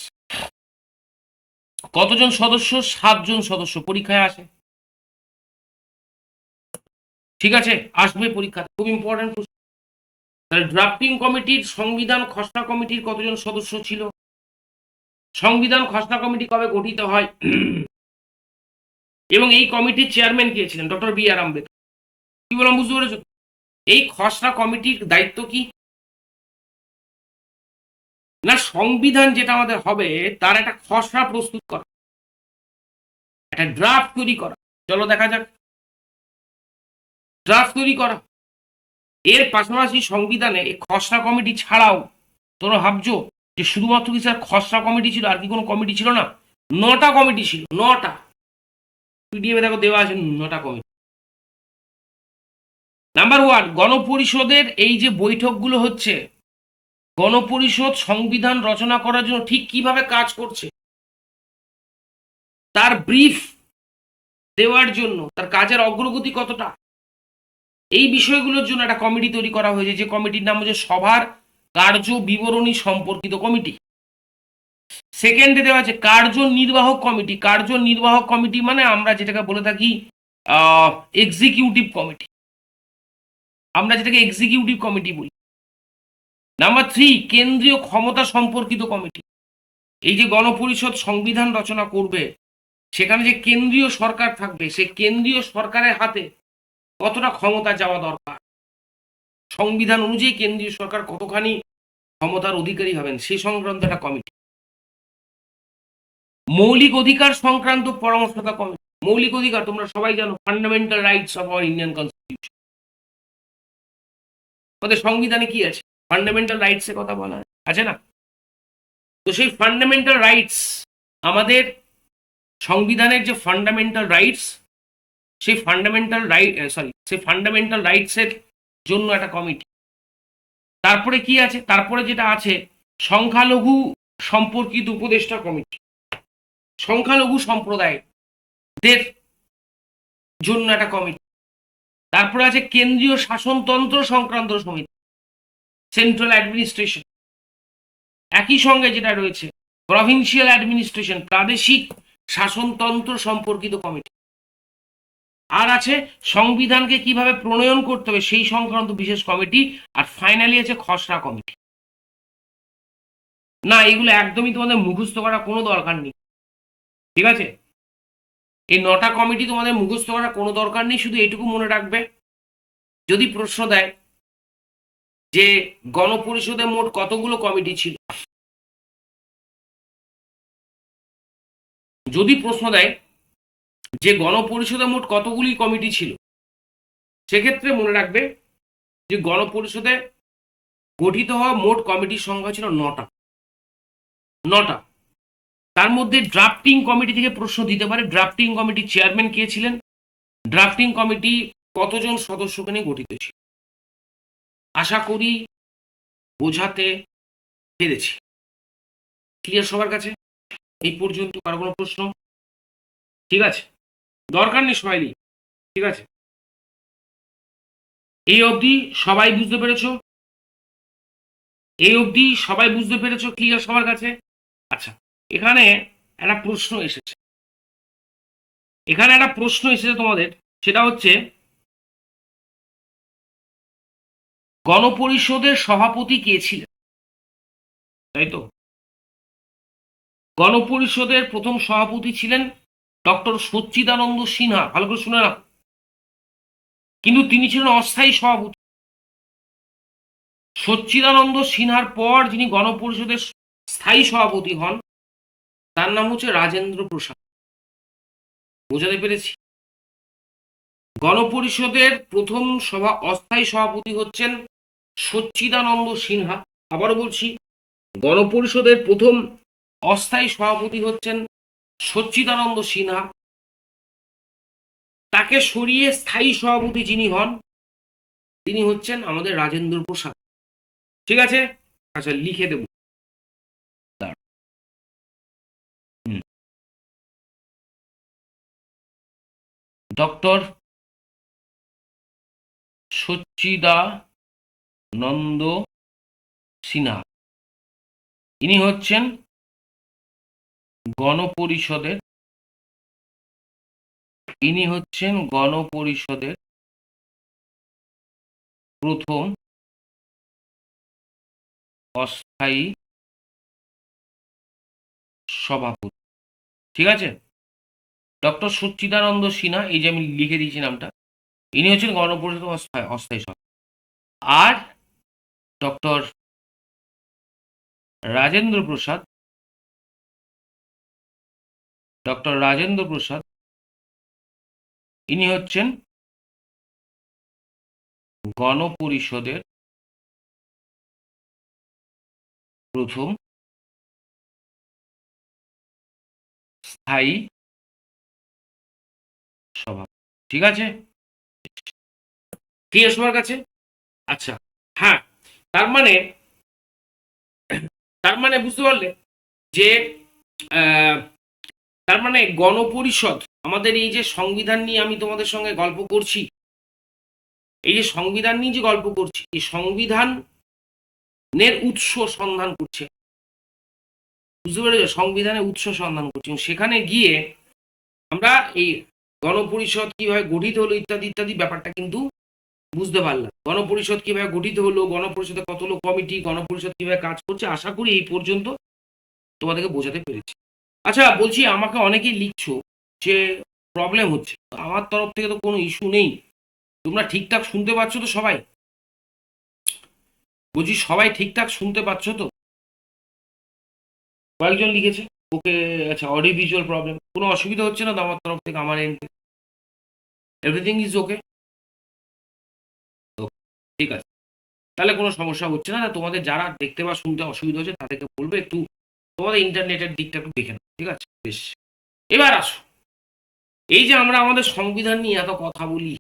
কতজন সদস্য? 7 জন সদস্য। পরীক্ষায় আসে। ঠিক আছে, আসবে পরীক্ষা, খুব ইম্পর্টেন্ট প্রশ্ন। তাহলে ড্রাফটিং কমিটির সংবিধান খসড়া কমিটির কতজন সদস্য ছিল? সংবিধান খসড়া কমিটি কবে গঠিত হয় এবং এই কমিটির চেয়ারম্যান কে ছিলেন? ডক্টর বি আর আম্বেদকর। কি বললাম বুঝতে পেরেছ? এই খসড়া কমিটির দায়িত্ব কি না, সংবিধান যেটা আমাদের হবে তার একটা খসড়া প্রস্তুত করা, একটা ড্রাফট তৈরি করা। চলো দেখা যাক। ড্রাফট তৈরি করা। এর পাশাপাশি সংবিধানে এই খসড়া কমিটি ছাড়াও তোমরা ভাবছো যে শুধুমাত্র কি স্যার খসড়া কমিটি ছিল, আর কি কোনো কমিটি ছিল না? 9টা কমিটি ছিল। 9টা পিডিএফ দেখো দেওয়া আছে 9টা কমিটি। নাম্বার 1, গণপরিষদের এই যে বৈঠকগুলো হচ্ছে, গণপরিষদ সংবিধান রচনা করার জন্য ঠিক কিভাবে কাজ করছে তার ব্রিফ দেওয়ার জন্য, তার কাজের অগ্রগতি কতটা, এই বিষয়গুলোর জন্য একটা কমিটি তৈরি করা হয়েছে, যে কমিটির নাম হচ্ছে সভার কার্য বিবরণী সম্পর্কিত কমিটি। সেকেন্ডে দেওয়া আছে কার্যনির্বাহক কমিটি। কার্যনির্বাহক কমিটি মানে আমরা যেটাকে বলে থাকি এক্সিকিউটিভ কমিটি, আমরা যেটাকে এক্সিকিউটিভ কমিটি বলি। নাম্বার 3, কেন্দ্রীয় ক্ষমতা সম্পর্কিত কমিটি। এই যে গণপরিষদ সংবিধান রচনা করবে, সেখানে যে কেন্দ্রীয় সরকার থাকবে, সে কেন্দ্রীয় সরকারের হাতে কতটা ক্ষমতা যাওয়া দরকার, সংবিধান অনুযায়ী কেন্দ্রীয় সরকার কতখানি ক্ষমতার অধিকারী হবেন, সেই সংক্রান্ত একটা কমিটি। মৌলিক অধিকার সংক্রান্ত পরামর্শদাতা কমিটি। মৌলিক অধিকার তোমরা সবাই জানো, fundamental rights of our Indian constitution. আমাদের সংবিধানে কি আছে? ফান্ডামেন্টাল রাইটস এর কথা বলা আছে না? তো সেই ফান্ডামেন্টাল রাইটস, আমাদের সংবিধানের যে ফান্ডামেন্টাল রাইটস, সেই ফান্ডামেন্টাল রাইটস এর জন্য একটা কমিটি। তারপরে কি আছে? তারপরে যেটা আছে সংখ্যালঘু সম্পর্কিত উপদেষ্টা কমিটি। সংখ্যালঘু সম্প্রদায়দের জন্য একটা কমিটি। তারপরে আছে কেন্দ্রীয় শাসনতন্ত্র সংক্রান্ত সমিতি, সেন্ট্রাল অ্যাডমিনিস্ট্রেশন। একই সঙ্গে যেটা রয়েছে প্রভিন্সিয়াল অ্যাডমিনিস্ট্রেশন, প্রাদেশিক শাসনতন্ত্র সম্পর্কিত কমিটি। আর আছে সংবিধানকে কিভাবে প্রণয়ন করতে হবে সেই সংক্রান্ত বিশেষ কমিটি। আর ফাইনালি আছে খসড়া কমিটি। না, এগুলো একদমই তোমাদের মুখস্থ করা কোনো দরকার নেই, ঠিক আছে? এই 9টা কমিটি তোমাদের মুখস্থ করার কোনো দরকার নেই, শুধু এটুকু মনে রাখবে, যদি প্রশ্ন দেয় যে গণপরিষদে মোট কতগুলো কমিটি ছিল, যদি প্রশ্ন দেয় যে গণপরিষদে মোট কতগুলি কমিটি ছিল, সেক্ষেত্রে মনে রাখবে যে গণপরিষদে গঠিত হওয়া মোট কমিটির সংখ্যা ছিল 9টা। তার মধ্যে ড্রাফটিং কমিটি থেকে প্রশ্ন দিতে পারে, ড্রাফটিং কমিটির চেয়ারম্যান কে ছিলেন, ড্রাফটিং কমিটি কতজন সদস্যকে নিয়ে গঠিত ছিল। আশা করি বোঝাতে পেরেছি। ক্লিয়ার সবার কাছে? এই পর্যন্ত কারো কোনো প্রশ্ন? ঠিক আছে, দরকার নেই সবাই, ঠিক আছে? এই অবধি সবাই বুঝতে পেরেছো? এই অবধি সবাই বুঝতে পেরেছো? ক্লিয়ার সবার কাছে? আচ্ছা, এখানে একটা প্রশ্ন এসেছে, তোমাদের, সেটা হচ্ছে গণপরিষদের সভাপতি কে ছিলেন, তাই তো? গণপরিষদের প্রথম সভাপতি ছিলেন ডক্টর সচ্চিদানন্দ সিনহা। ভালো করে শুনে রাখো, কিন্তু তিনি ছিলেন অস্থায়ী সভাপতি। সচ্চিদানন্দ সিনহার পর যিনি গণপরিষদের স্থায়ী সভাপতি হন, তার নাম হচ্ছে রাজেন্দ্র প্রসাদ। বোঝাতে পেরেছি? গণপরিষদের প্রথম অস্থায়ী সভাপতি হচ্ছেন সচ্চিদানন্দ সিনহা। আবারও বলছি, গণপরিষদের প্রথম অস্থায়ী সভাপতি হচ্ছেন সচ্চিদানন্দ সিনহা। তাকে সরিয়ে স্থায়ী সভাপতি যিনি হন, তিনি হচ্ছেন আমাদের রাজেন্দ্র প্রসাদ। ঠিক আছে? আচ্ছা, লিখে দেব। ডক্টর সচ্চিদানন্দ সিনহা, ইনি হচ্ছেন গণপরিষদের প্রথম অস্থায়ী সভাপতি। ঠিক আছে? ডক্টর সচ্চিদানন্দ সিনহা, এই যে আমি লিখে দিয়েছি নামটা, ইনি হচ্ছেন গণপরিষদ অস্থায়ী সভাপতি। আর ডক্টর রাজেন্দ্র প্রসাদ, ইনি হচ্ছেন গণপরিষদের প্রথম স্থায়ী সভাপতি। ঠিক আছে? ক্লিয়ার সবার কাছে? আচ্ছা, হ্যাঁ, তার মানে বুঝতে পারলে যে তার মানে গণপরিষদ, আমাদের এই যে সংবিধান নিয়ে আমি তোমাদের সঙ্গে গল্প করছি, এই সংবিধানের উৎস সন্ধান করছে, বুঝতে পেরেছো? সংবিধানের উৎস সন্ধান করছি, সেখানে গিয়ে আমরা এই গণপরিষদ কিভাবে গঠিত হলো ইত্যাদি ইত্যাদি ব্যাপারটা কিন্তু বুঝতে পারলাম। গণপরিষদ কিভাবে গঠিত হলো, গণপরিষদে কতগুলো কমিটি, গণপরিষদ কিভাবে কাজ করছে, আশা করি এই পর্যন্ত তোমাদেরকে বোঝাতে পেরেছি। আচ্ছা, বলছি, আমাকে অনেকেই লিখছো যে প্রবলেম হচ্ছে। আমার তরফ থেকে তো কোনো ইস্যু নেই, তোমরা ঠিকঠাক শুনতে পাচ্ছ তো সবাই? বলছি, সবাই ঠিকঠাক শুনতে পাচ্ছ তো? কয়েকজন লিখেছে ওকে। আচ্ছা, অডিও ভিজুয়াল প্রবলেম, কোনো অসুবিধা হচ্ছে না তো আমার তরফ থেকে, আমার এন্ড এভরিথিং ইজ ওকে? ঠিক আছে, তাহলে কোনো সমস্যা হচ্ছে না। তোমাদের যারা দেখতে বা শুনতে অসুবিধা হচ্ছে তাদেরকে বলবে একটু তোমাদের ইন্টারনেটের দিকটা একটু দেখে নাও। ঠিক আছে, বেশ। এবার আসো, এই যে আমরা আমাদের সংবিধান নিয়ে এত কথা বলি,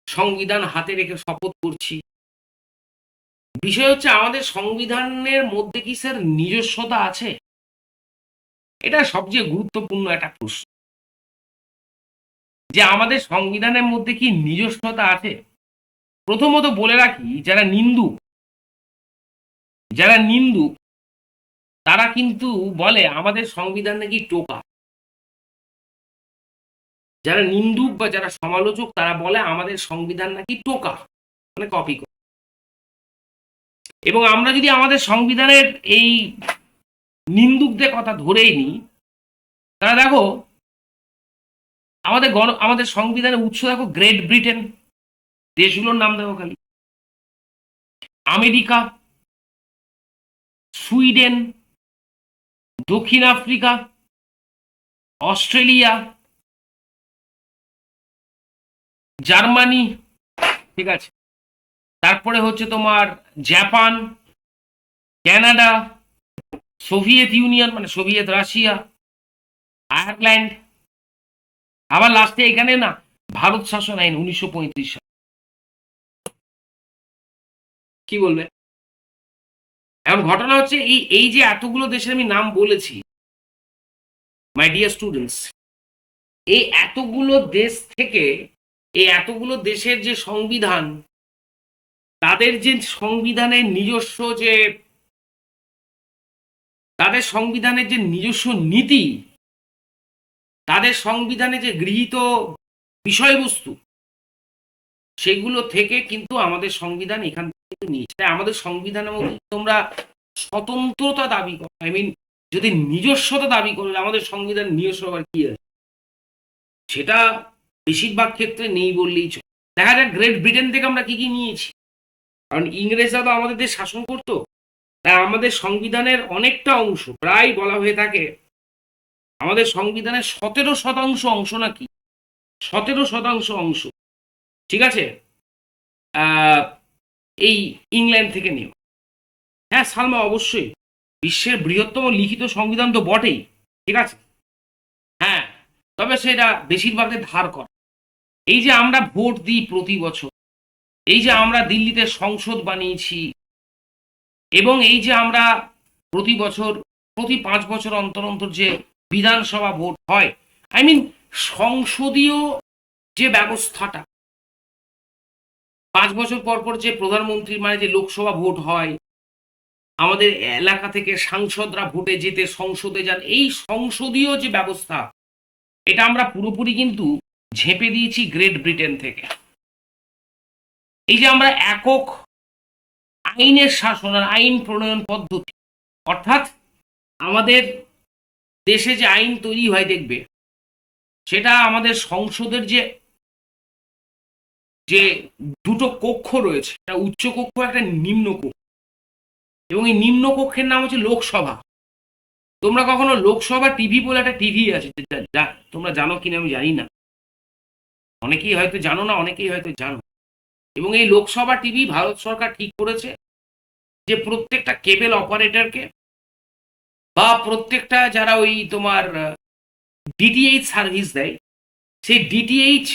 সংবিধান হাতে রেখে শপথ করছি, বিষয় হচ্ছে আমাদের সংবিধানের মধ্যে কি স্যার নিজস্বতা আছে? এটা সবচেয়ে গুরুত্বপূর্ণ একটা প্রশ্ন, যে আমাদের সংবিধানের মধ্যে কি নিজস্বতা আছে। প্রথমত বলে রাখি, যারা নিন্দুক তারা কিন্তু বলে আমাদের সংবিধান নাকি টোকা। যারা নিন্দুক বা যারা সমালোচক তারা বলে আমাদের সংবিধান নাকি টোকা, মানে কপি করে। এবং আমরা যদি আমাদের সংবিধানের এই নিন্দুকদের কথা ধরেই নিই, তারা দেখো আমাদের সংবিধানের উৎস দেখো, গ্রেট ব্রিটেন, দেশগুলোর নাম দেখো খালি, আমেরিকা, সুইডেন, দক্ষিণ আফ্রিকা, অস্ট্রেলিয়া, জার্মানি, ঠিক আছে, তারপরে হচ্ছে তোমার জাপান, কানাডা, সোভিয়েত ইউনিয়ন মানে সোভিয়েত রাশিয়া, আয়ারল্যান্ড, আবার লাস্টে এখানে না ভারত শাসন আইন 1935 সাল। কি বলবে? এখন ঘটনা হচ্ছে এই এই যে এতগুলো দেশের আমি নাম বলেছি, মাই ডিয়ার স্টুডেন্টস, এই এতগুলো দেশ থেকে এই এতগুলো দেশের যে সংবিধান, তাদের যে সংবিধানের নিজস্ব যে তাদের সংবিধানের যে নিজস্ব নীতি, তাদের সংবিধানে যে গৃহীত বিষয়বস্তু, সেগুলো থেকে কিন্তু আমাদের সংবিধান এখান থেকে নিয়েছে। তাই আমাদের সংবিধানের মধ্যে তোমরা স্বতন্ত্রতা দাবি করো, আই মিন যদি নিজস্বতা দাবি করো, আমাদের সংবিধান নিজস্ব আবার কি আছে, সেটা বেশিরভাগ ক্ষেত্রে নেই বললেই চলে। দেখা যাক গ্রেট ব্রিটেন থেকে আমরা কি কি নিয়েছি, কারণ ইংরেজরা তো আমাদের দেশ শাসন করতো। তাই আমাদের সংবিধানের অনেকটা অংশ, প্রায় বলা হয়ে থাকে আমাদের সংবিধানের 17% অংশ নাকি 17% অংশ, ঠিক আছে, এই ইংল্যান্ড থেকে নিও। হ্যাঁ সালমা, অবশ্যই বিশ্বের বৃহত্তম লিখিত সংবিধান তো বটেই, ঠিক আছে, হ্যাঁ, তবে সেটা বেশিরভাগের ধার করা। এই যে আমরা ভোট দিই প্রতি বছর, এই যে আমরা দিল্লিতে সংসদ বানিয়েছি, এবং এই যে আমরা প্রতি বছর প্রতি 5 বছর অন্তর অন্তর যে বিধানসভা ভোট হয়, আই মিন সংসদীয় যে ব্যবস্থাটা, 5 বছর পর পর যে প্রধানমন্ত্রী মানে যে লোকসভা ভোট হয়, আমাদের এলাকা থেকে সাংসদরা ভোটে যেতে সংসদে যান, এই সংসদীয় যে ব্যবস্থা, এটা আমরা পুরোপুরি কিন্তু ঝেঁপে দিয়েছি গ্রেট ব্রিটেন থেকে। এই যে আমরা একক আইনের শাসন আর আইন প্রণয়ন পদ্ধতি, অর্থাৎ আমাদের দেশে যে আইন তৈরি হয় দেখবে, সেটা আমাদের সংসদের যে যে দুটো কক্ষ রয়েছে, একটা উচ্চ কক্ষ একটা নিম্ন কক্ষ, এবং এই নিম্ন কক্ষের নাম হচ্ছে লোকসভা। তোমরা কখনো লোকসভা টিভি বলে একটা টিভি আছে, যা তোমরা জানো কিনা আমি জানি না, অনেকেই হয়তো জানো না, অনেকেই হয়তো জানো। এবং এই লোকসভা টিভি ভারত সরকার ঠিক করেছে যে প্রত্যেকটা কেবল অপারেটরকে বা প্রত্যেকটা যারা ওই তোমার ডিটিএইচ সার্ভিস দেয়, সেই ডিটিএইচ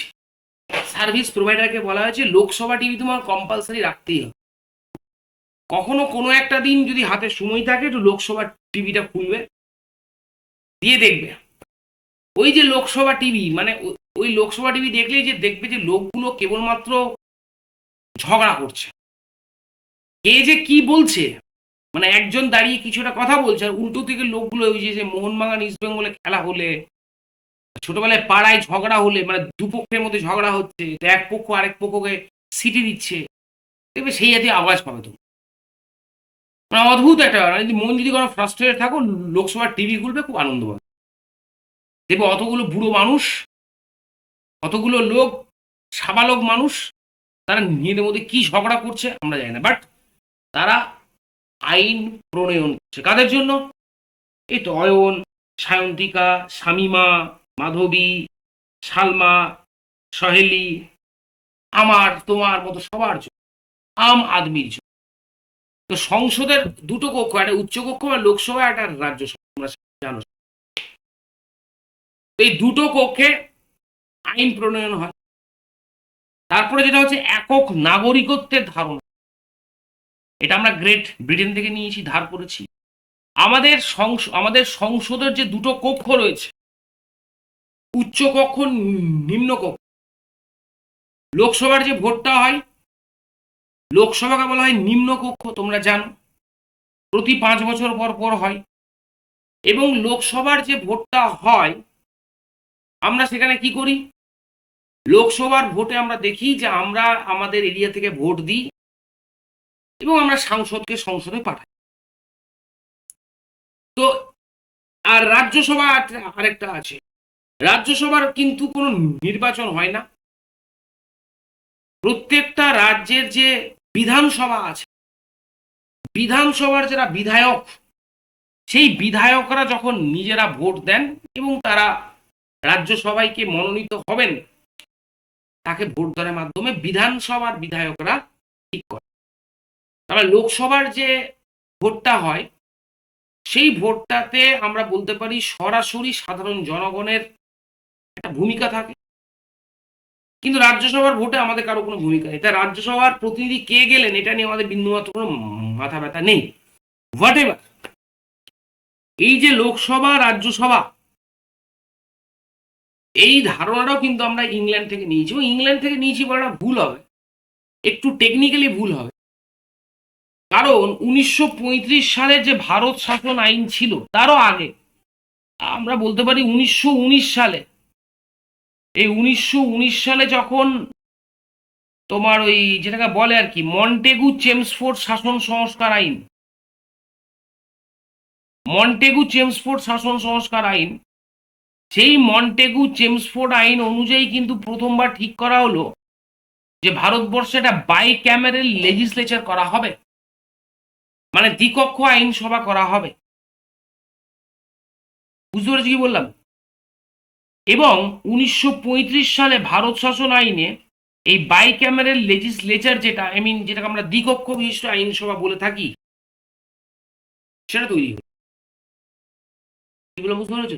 সার্ভিস প্রোভাইডারকে বলা হয়েছে লোকসভা টিভি তোমার কম্পালসারি রাখতেই হবে। কখনো কোনো একটা দিন যদি হাতে সময় থাকে, একটু লোকসভা টিভিটা খুলবে, দিয়ে দেখবে ওই যে লোকসভা টিভি, মানে ওই লোকসভা টিভি দেখলেই যে দেখবে যে লোকগুলো কেবলমাত্র ঝগড়া করছে, কে যে কি বলছে, মানে একজন দাঁড়িয়ে কিছুটা কথা বলছে আর উল্টো থেকে লোকগুলো ওই যে মোহনবাগান ইস্ট বেঙ্গলে খেলা হলে, ছোটবেলায় পাড়ায় ঝগড়া হলে, মানে দুপক্ষের মধ্যে ঝগড়া হচ্ছে, তো এক পক্ষ আরেক পক্ষকে সিটি দিচ্ছে, দেখবে সেই জাতীয় আওয়াজ পাবে তুমি। মানে অদ্ভুত একটা ব্যাপার, যদি মন যদি কোনো ফ্রাস্ট্রেটেড থাকো, লোকসভার টিভি খুলবে, খুব আনন্দ পাবে, দেখবে অতগুলো বুড়ো মানুষ, অতগুলো লোক, সাবালক মানুষ, তারা নিজেদের মধ্যে কি ঝগড়া করছে আমরা জানি না, বাট তারা আইন প্রণয়ন করছে কাদের জন্য? এই তো অয়ন, সায়ন্তিকা, শামিমা, মাধবী, সালমা, সহেলি, আমার তোমার মতো সবার জন্য, আম আদমির জন্য। তো সংসদের দুটো কক্ষ, একটা উচ্চ কক্ষ বা লোকসভা, একটা রাজ্যসভা, তোমরা জানো। এই দুটো কক্ষে আইন প্রণয়ন হয়। তারপরে যেটা হচ্ছে একক নাগরিকত্বের ধারণা, এটা আমরা গ্রেট ব্রিটেন থেকে নিয়েছি, ধার করেছি। আমাদের সংসদের যে দুটো কক্ষ রয়েছে, উচ্চ কক্ষ, নিম্ন কক্ষ, লোকসভার যে ভোটটা হয়, লোকসভাকে বলা হয় নিম্ন কক্ষ, তোমরা জানো, প্রতি 5 বছর পর পর হয়। এবং লোকসভার যে ভোটটা হয় আমরা সেখানে কি করি, লোকসভার ভোটে আমরা দেখি যে আমরা আমাদের এরিয়া থেকে ভোট দিই এবং আমরা সাংসদকে সংসদে পাঠাই। তো আর রাজ্যসভা আরেকটা আছে, রাজ্যসভার কিন্তু কোনো নির্বাচন হয় না। প্রত্যেকটা রাজ্যের যে বিধানসভা আছে, বিধানসভার যারা বিধায়ক, সেই বিধায়করা যখন নিজেরা ভোট দেন এবং তারা রাজ্যসভাকে মনোনীত হবেন, তাকে ভোটদানের মাধ্যমে বিধানসভার বিধায়করা ঠিক করে। তবে লোকসভার যে ভোটটা হয় সেই ভোটটাতে আমরা বলতে পারি সরাসরি সাধারণ জনগণের একটা ভূমিকা থাকে, কিন্তু রাজ্যসভার ভোটে আমাদের কারো কোনো ভূমিকা নেই। তাই রাজ্যসভার প্রতিনিধি কে গেলেন এটা নিয়ে আমাদের বিন্দুমাত্র কোনো মাথা ব্যথা নেই। হোয়াট এভার, এই যে লোকসভা রাজ্যসভা, এই ধারণাটাও কিন্তু আমরা ইংল্যান্ড থেকে নিয়েছি, এবং ইংল্যান্ড থেকে নিয়েছি বলাটা ভুল হবে, একটু টেকনিক্যালি ভুল হবে। কারণ 1935 সালের যে ভারত শাসন আইন ছিল তারও আগে, আমরা বলতে পারি 1919 সালে, এই 1919 সালে যখন তোমার ওই যেটাকে বলে আর কি মন্টেগু চেমসফোর্ড শাসন সংস্কার আইন, মন্টেগু চেমসফোর্ড শাসন সংস্কার আইন, সেই মন্টেগু চেমসফোর্ড আইন অনুযায়ী কিন্তু প্রথমবার ঠিক করা হলো যে ভারতবর্ষে একটা বাই ক্যামেরাল লেজিসলেচার করা হবে, মানে দ্বিকক্ষ আইনসভা করা হবে। বুঝতে পেরেছি কি বললাম? এবং 1935 সালে ভারত শাসন আইনে এই বাই ক্যামেরাল লেজিসলেচার যেটা যেটাকে আমরা দ্বিকক্ষ বিশিষ্ট আইনসভা বলে থাকি, সেটা তৈরি হলো। বুঝতে পেরেছো?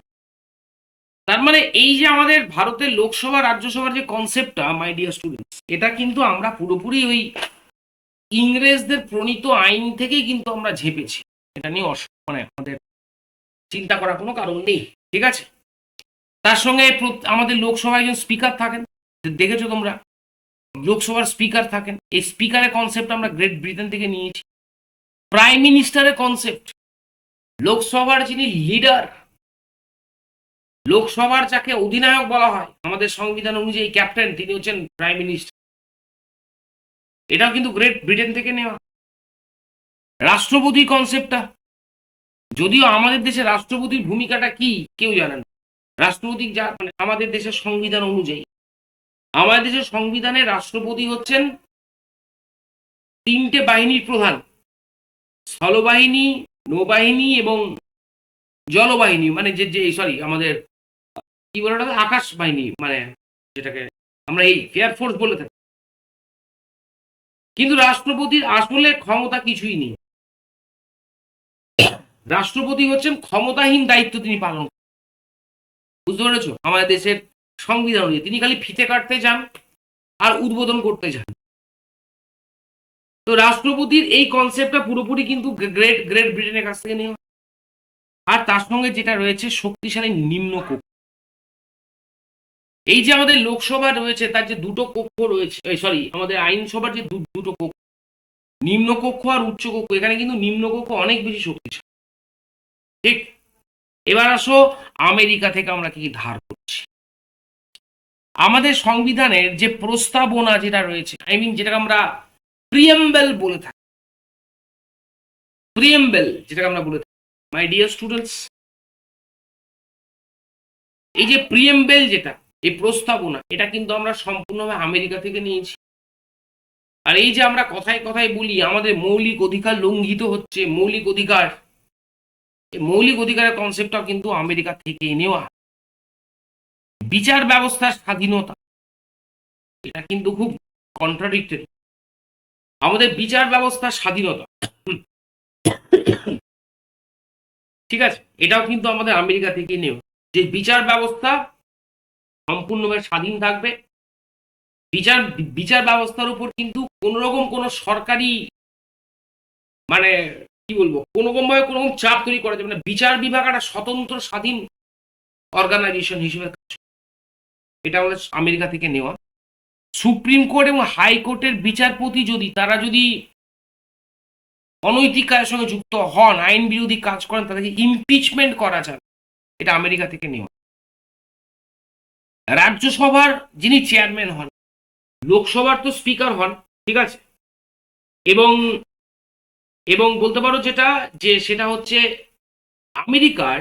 তার মানে এই যে আমাদের ভারতের লোকসভা রাজ্যসভার যে কনসেপ্টটা, মাই ডিয়ার স্টুডেন্টস, এটা কিন্তু আমরা পুরোপুরি ওই ইংরেজদের প্রণীত আইন থেকেই কিন্তু আমরা ঝেপেছি। এটা নিয়ে মানে আমাদের চিন্তা করার কোনো কারণ নেই, ঠিক আছে? তার সঙ্গে আমাদের লোকসভায় একজন স্পিকার থাকেন, দেখেছো তোমরা, লোকসভার স্পিকার থাকেন। এই স্পিকারের কনসেপ্ট আমরা গ্রেট ব্রিটেন থেকে নিয়েছি। প্রাইম মিনিস্টারের কনসেপ্ট, লোকসভার যিনি লিডার, লোকসভার যাকে অধিনায়ক বলা হয় আমাদের সংবিধান অনুযায়ী ক্যাপ্টেন, তিনি হচ্ছেন প্রাইম মিনিস্টার। এটাও কিন্তু গ্রেট ব্রিটেন থেকে নেওয়া। রাষ্ট্রপতি কনসেপ্টটা, যদিও আমাদের দেশে রাষ্ট্রপতির ভূমিকাটা কি কেউ জানে না। রাষ্ট্রপতি যা মানে আমাদের দেশের সংবিধান অনুযায়ী, আমাদের দেশের সংবিধানে রাষ্ট্রপতি হচ্ছেন তিনটে বাহিনীর প্রধান, স্থলবাহিনী, নৌবাহিনী এবং জলবাহিনী, মানে যে সরি আমাদের কি বলে ওটা, আকাশ বাহিনী, মানে যেটাকে আমরা এই এয়ারফোর্স বলে থাকি। কিন্তু রাষ্ট্রপতির আসলে ক্ষমতা কিছুই নেই। রাষ্ট্রপতি হচ্ছেন ক্ষমতাহীন দায়িত্ব তিনি পালন করেন। বুঝতে পেরেছো? আমাদের দেশের সংবিধান অনুযায়ী তিনি খালি ফিতে কাটতে যান আর উদ্বোধন করতে যান। তো রাষ্ট্রপতির এই কনসেপ্টটা পুরোপুরি কিন্তু গ্রেট গ্রেট ব্রিটেনের কাছ থেকে নেওয়া। আর তার সঙ্গে যেটা রয়েছে শক্তিশালী নিম্নকক্ষ। এই যে আমাদের লোকসভা রয়েছে তার যে দুটো কক্ষ রয়েছে, সরি আমাদের আইনসভার যে দুটো কক্ষ, নিম্নকক্ষ আর উচ্চকক্ষ, এখানে কিন্তু নিম্নকক্ষ অনেক বেশি শক্তিশালী। ঠিক, এবার আসো আমেরিকা থেকে আমরা কি ধার করছি। আমাদের সংবিধানের যে প্রস্তাবনা যেটা রয়েছে, যেটাকে আমরা প্রিএম্বেল বলে থাকি, প্রিএম্বেল যেটাকে আমরা বলে থাকি, মাই ডিয়ার স্টুডেন্টস, এই যে প্রিএম্বেল যেটা, এই প্রস্তাবনা, এটা কিন্তু আমরা সম্পূর্ণভাবে আমেরিকা থেকে নিয়েছি। আর এই যে আমরা কথায় কথায় বলি আমাদের মৌলিক অধিকার লঙ্ঘিত হচ্ছে, মৌলিক অধিকার, এই মৌলিক অধিকারের কনসেপ্টটাও কিন্তু আমেরিকা থেকে নেওয়া। বিচার ব্যবস্থার স্বাধীনতা, এটা কিন্তু খুব কন্ট্রাডিক্টরি। আমাদের বিচার ব্যবস্থার স্বাধীনতা, ঠিক আছে, এটাও কিন্তু আমাদের আমেরিকা থেকে নেওয়া, যে বিচার ব্যবস্থা সম্পূর্ণভাবে স্বাধীন থাকবে। বিচার বিচার ব্যবস্থার উপর কিন্তু কোন রকম কোন সরকারি মানে কি বলবো কোন রকম ভাবে কোন রকম চাপ তৈরি করা যাবে না। বিচার বিভাগ একটা স্বতন্ত্র স্বাধীন অর্গানাইজেশন হিসেবে, এটা আমাদের আমেরিকা থেকে নেওয়া। সুপ্রিম কোর্ট এবং হাইকোর্টের বিচারপতি যদি তারা যদি অনৈতিক কাজের সঙ্গে যুক্ত হন, আইন বিরোধী কাজ করেন, তাদেরকে ইমপিচমেন্ট করা যাবে। এটা আমেরিকা থেকে নেওয়া। রাজ্যসভার যিনি চেয়ারম্যান হন, লোকসভার তো স্পিকার হন, ঠিক আছে, এবং এবং বলতে পারো যেটা, যে সেটা হচ্ছে আমেরিকার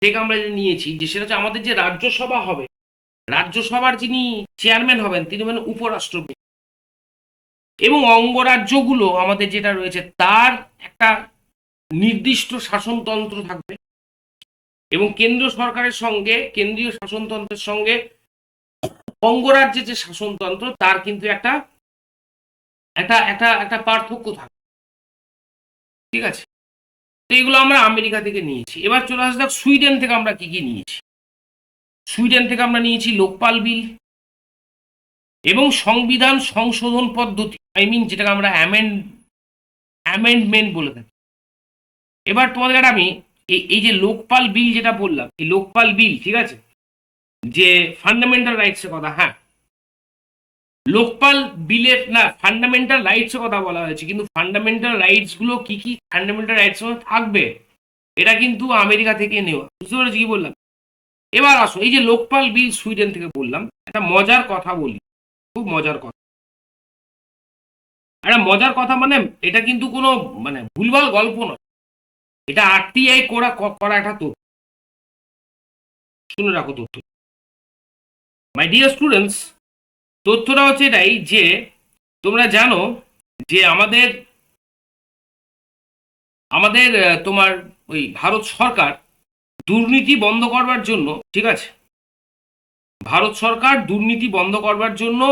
থেকে আমরা যে নিয়েছি, যে সেটা হচ্ছে আমাদের যে রাজ্যসভা হবে, রাজ্যসভার যিনি চেয়ারম্যান হবেন তিনি হবেন উপরাষ্ট্রপতি। এবং অঙ্গরাজ্যগুলো আমাদের যেটা রয়েছে তার একটা নির্দিষ্ট শাসনতন্ত্র থাকবে, এবং কেন্দ্রীয় সরকারের সঙ্গে, কেন্দ্রীয় শাসনতন্ত্রের সঙ্গে অঙ্গরাজ্যের যে শাসনতন্ত্র তার কিন্তু একটা একটা একটা একটা পার্থক্য থাকবে, ঠিক আছে। তো এগুলো আমরা আমেরিকা থেকে নিয়েছি। এবার চলে আসা যাক সুইডেন থেকে আমরা কি কি নিয়েছি। সুইডেন থেকে আমরা নিয়েছি লোকপাল বিল এবং সংবিধান সংশোধন পদ্ধতি, আই মিন যেটাকে আমরা অ্যামেন্ডমেন্ট বলে থাকি। এবার তোমাদের কাছে আমি এই যে লোকপাল বিল যেটা বললাম, এই লোকপাল বিল, ঠিক আছে, যে ফান্ডামেন্টাল রাইটসের কথা, হ্যাঁ, লোকপাল বিলের না ফান্ডামেন্টাল রাইটসের কথা বলা হয়েছে, কিন্তু ফান্ডামেন্টাল রাইটস গুলো কি কি ফান্ডামেন্টাল রাইটস থাকবে এটা কিন্তু আমেরিকা থেকে নেওয়া। বুঝতে পেরেছি কি বললাম? এবার আসো, এই যে লোকপাল বিল সুইডেন থেকে বললাম, একটা মজার কথা বলি, খুব মজার কথা। একটা মজার কথা মানে এটা কিন্তু কোনো মানে ভুলভাল গল্প নয়, এটা আরটিআই করা করা একটা তথ্য। শুনে রাখো তথ্য, মাই ডিয়ার স্টুডেন্টস। তথ্যটা হচ্ছে এটাই যে তোমরা জানো যে আমাদের আমাদের তোমার ওই ভারত সরকার দুর্নীতি বন্ধ করবার জন্য, ঠিক আছে, ভারত সরকার দুর্নীতি বন্ধ করবার জন্য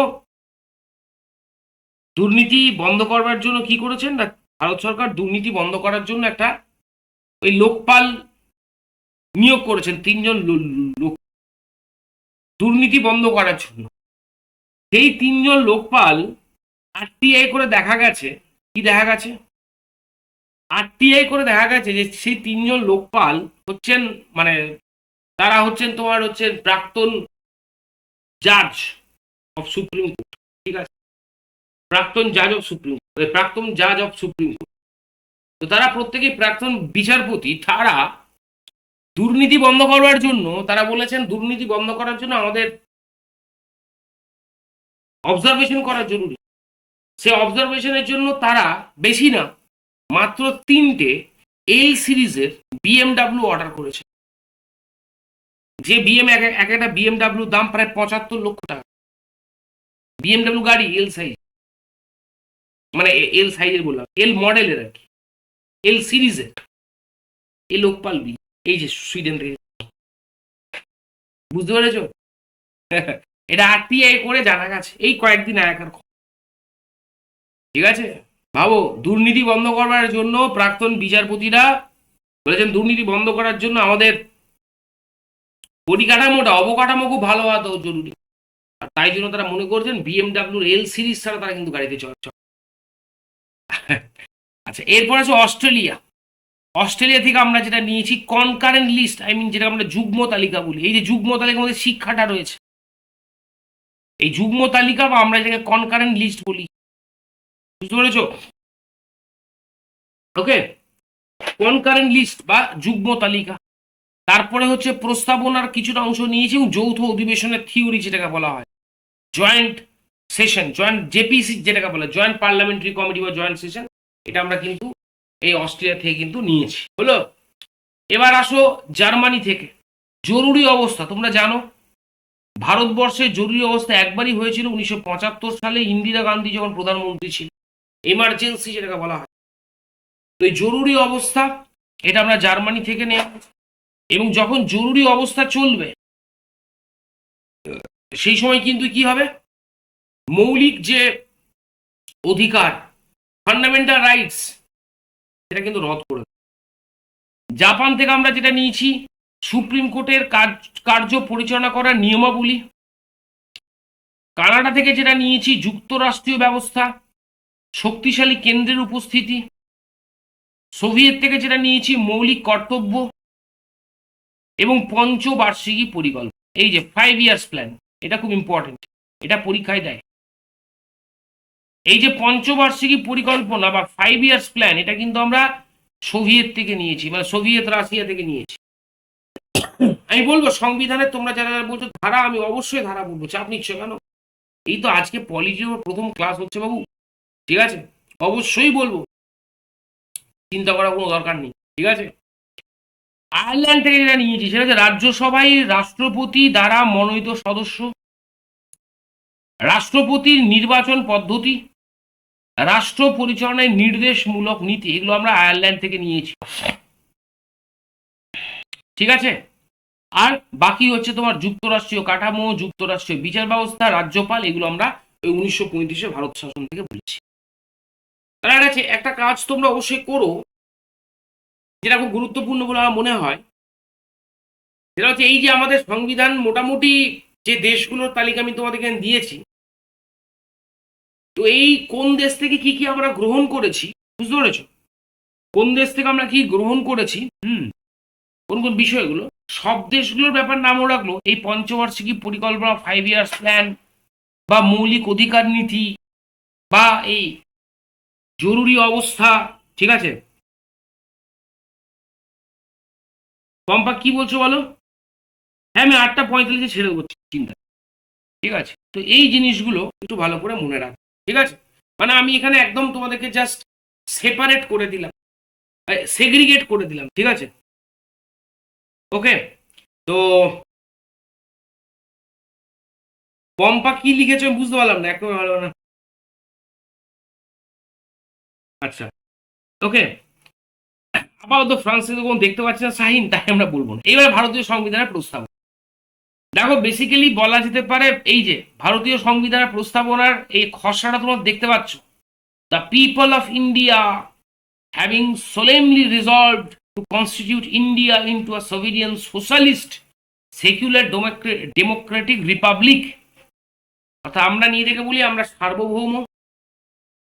কি করেছেন না, ভারত সরকার দুর্নীতি বন্ধ করার জন্য একটা ওই লোকপাল নিয়োগ করেছেন, 3 জন লোক দুর্নীতি বন্ধ করার জন্য। সেই 3 জন লোকপাল আরটিআই করে দেখা গেছে, কি দেখা গেছে, আরটিআই করে দেখা গেছে যে সেই 3 জন লোকপাল হচ্ছেন মানে তারা হচ্ছেন তোমার হচ্ছেন প্রাক্তন জাজ অফ সুপ্রিম কোর্ট, ঠিক আছে, প্রাক্তন জাজ অফ সুপ্রিম কোর্ট, প্রাক্তন জাজ অফ সুপ্রিম কোর্ট। তো তারা প্রত্যেকেই প্রাক্তন বিচারপতি। তারা দুর্নীতি বন্ধ করবার জন্য তারা বলেছেন দুর্নীতি বন্ধ করার জন্য আমাদের অবজারভেশন করা জরুরি। সে অবজারভেশনের জন্য তারা বেশি না, মাত্র 3টে এল সিরিজের বিএমডাব্লিউ অর্ডার করেছে। যে একটা বিএমডাব্লিউ দাম প্রায় 75 লক্ষ টাকা। বিএমডাব্লিউ গাড়ি এল সাইজ, মানে এল সাইজের বললাম, এল মডেলের আর কি, এল সিরিজের। এই লোকপাল বিল, এই যে সুইডেন থেকে, বুঝতে পেরেছ? এটা আরটিআই করে জানা গেছে এই কয়েকদিন আগেকার, ঠিক আছে। ভাবো, দুর্নীতি বন্ধ করবার জন্য প্রাক্তন বিচারপতিরা বলেছেন দুর্নীতি বন্ধ করার জন্য আমাদের পরিকাঠামোটা, অবকাঠামো খুব ভালো হওয়া তো জরুরি। আর তাই জন্য তারা মনে করছেন বিএমডাব্লিউর এল সিরিজ ছাড়া তারা কিন্তু গাড়িতে চলে। আচ্ছা, এরপর আছে অস্ট্রেলিয়া। অস্ট্রেলিয়া থেকে আমরা যেটা নিয়েছি কনকারেন্ট লিস্ট, আই মিন যেটা আমরা যুগ্ম তালিকা বলি। এই যে যুগ্ম তালিকার মধ্যে শিক্ষাটা রয়েছে, এই যুগ্ম তালিকা বা আমরা যেটাকে কনকারেন্ট লিস্ট বলি, বুঝতে পেরেছ? ওকে, কনকারেন্ট লিস্ট বা যুগ্ম তালিকা। তারপরে হচ্ছে প্রস্তাবনার কিছুটা অংশ নিয়েছি এবং যৌথ অধিবেশনের থিওরি যেটাকে বলা হয়, জয়েন্ট সেশন, জয়েন্ট জেপিসি যেটাকে বলে, জয়েন্ট পার্লামেন্টারি কমিটি বা জয়েন্ট সেশন, এটা আমরা কিন্তু এই অস্ট্রেলিয়া থেকে কিন্তু নিয়েছি। হলো, এবার আসো জার্মানি থেকে। জরুরি অবস্থা, তোমরা জানো ভারতবর্ষে জরুরি অবস্থা একবারই হয়েছিল 1975 সালে, ইন্দিরা গান্ধী যখন প্রধানমন্ত্রী ছিল, এমার্জেন্সি যেটাকে বলা হয়। তো এই জরুরি অবস্থা এটা আমরা জার্মানি থেকে নেওয়া, এবং যখন জরুরি অবস্থা চলবে সেই সময় কিন্তু কি হবে, মৌলিক যে অধিকার, ফান্ডামেন্টাল রাইটস, সেটা কিন্তু রদ করে। জাপান থেকে আমরা যেটা নিয়েছি সুপ্রিম কোর্টের কার্য পরিচালনা করার নিয়মাবলী। কানাডা থেকে যেটা নিয়েছি যুক্তরাষ্ট্রীয় ব্যবস্থা, শক্তিশালী কেন্দ্রের উপস্থিতি। সোভিয়েত থেকে যেটা নিয়েছি মৌলিক কর্তব্য এবং পঞ্চবার্ষিকী পরিকল্পনা। এই যে 5 ইয়ার্স প্ল্যান, এটা খুব ইম্পর্টেন্ট, এটা পরীক্ষায় দেয়। এই যে পঞ্চবার্ষিকী পরিকল্পনা বা 5 ইয়ার্স প্ল্যান, এটা কিন্তু আমরা সোভিয়েত থেকে নিয়েছি, মানে সোভিয়েত রাশিয়া থেকে নিয়েছি। আমি বলবো সংবিধানের তোমরা যারা যারা বলছো ধারা, আমি অবশ্যই ধারা বলবো, চাপ নিচ্ছ কেন? এই তো আজকে পলিটির প্রথম ক্লাস হচ্ছে বাবু, ঠিক আছে? অবশ্যই বলবো, চিন্তা করার কোনো দরকার নেই, ঠিক আছে? আয়ারল্যান্ড থেকে যেটা নিয়েছি সেটা হচ্ছে রাজ্যসভায় রাষ্ট্রপতি দ্বারা মনোনীত সদস্য, রাষ্ট্রপতির নির্বাচন পদ্ধতি, রাষ্ট্র পরিচালনায় নির্দেশমূলক নীতি, এগুলো আমরা আয়ারল্যান্ড থেকে নিয়েছি, ঠিক আছে? আর বাকি হচ্ছে তোমার যুক্তরাষ্ট্রীয় কাঠামো, যুক্তরাষ্ট্রীয় বিচার ব্যবস্থা, রাজ্যপাল, এগুলো আমরা ওই 1935-এ ভারত শাসন থেকে বলেছি। তার কাছে একটা কাজ তোমরা অবশ্যই করো, যেটা খুব গুরুত্বপূর্ণ বলে আমার মনে হয়, সেটা হচ্ছে এই যে আমাদের সংবিধান মোটামুটি যে দেশগুলোর তালিকা আমি তোমাদেরকে দিয়েছি, তো এই কোন দেশ থেকে কি কি আমরা গ্রহণ করেছি, বুঝতে পেরেছ? কোন দেশ থেকে আমরা কি গ্রহণ করেছি, কোন কোন বিষয়গুলো, সব দেশগুলোর ব্যাপার নামও রাখলো এই পঞ্চবার্ষিকী পরিকল্পনা, 5 ইয়ার্স প্ল্যান, বা মৌলিক অধিকার নীতি, বা এই জরুরি অবস্থা, ঠিক আছে? পম্পা কি বলছো বলো? হ্যাঁ, আমি 8:45 ছেড়ে দেবো, চিন্তা, ঠিক আছে? তো এই জিনিসগুলো একটু ভালো করে মনে রাখ, ঠিক আছে? মানে আমি এখানে একদম তোমাদেরকে জাস্ট সেপারেট করে দিলাম, সেগ্রিগেট করে দিলাম, ঠিক আছে? ওকে, তো পম্পা কি লিখেছো আমি বুঝতে পারলাম না, একদম ভালো না। আচ্ছা, ওকে, আপাতত ফ্রান্স থেকে কোনো দেখতে পাচ্ছি না শাহিন, তাই আমরা বলবো না। এবার ভারতীয় সংবিধানের প্রস্তাবনা দেখো, বেসিক্যালি বলা যেতে পারে এই যে ভারতীয় সংবিধানের প্রস্তাবনার এই খসড়াটা তোমরা দেখতে পাচ্ছ, the people of India having solemnly resolved to constitute India into a sovereign socialist secular democratic republic, অর্থাৎ আমরা নিজেদেরকে বলি আমরা সার্বভৌম,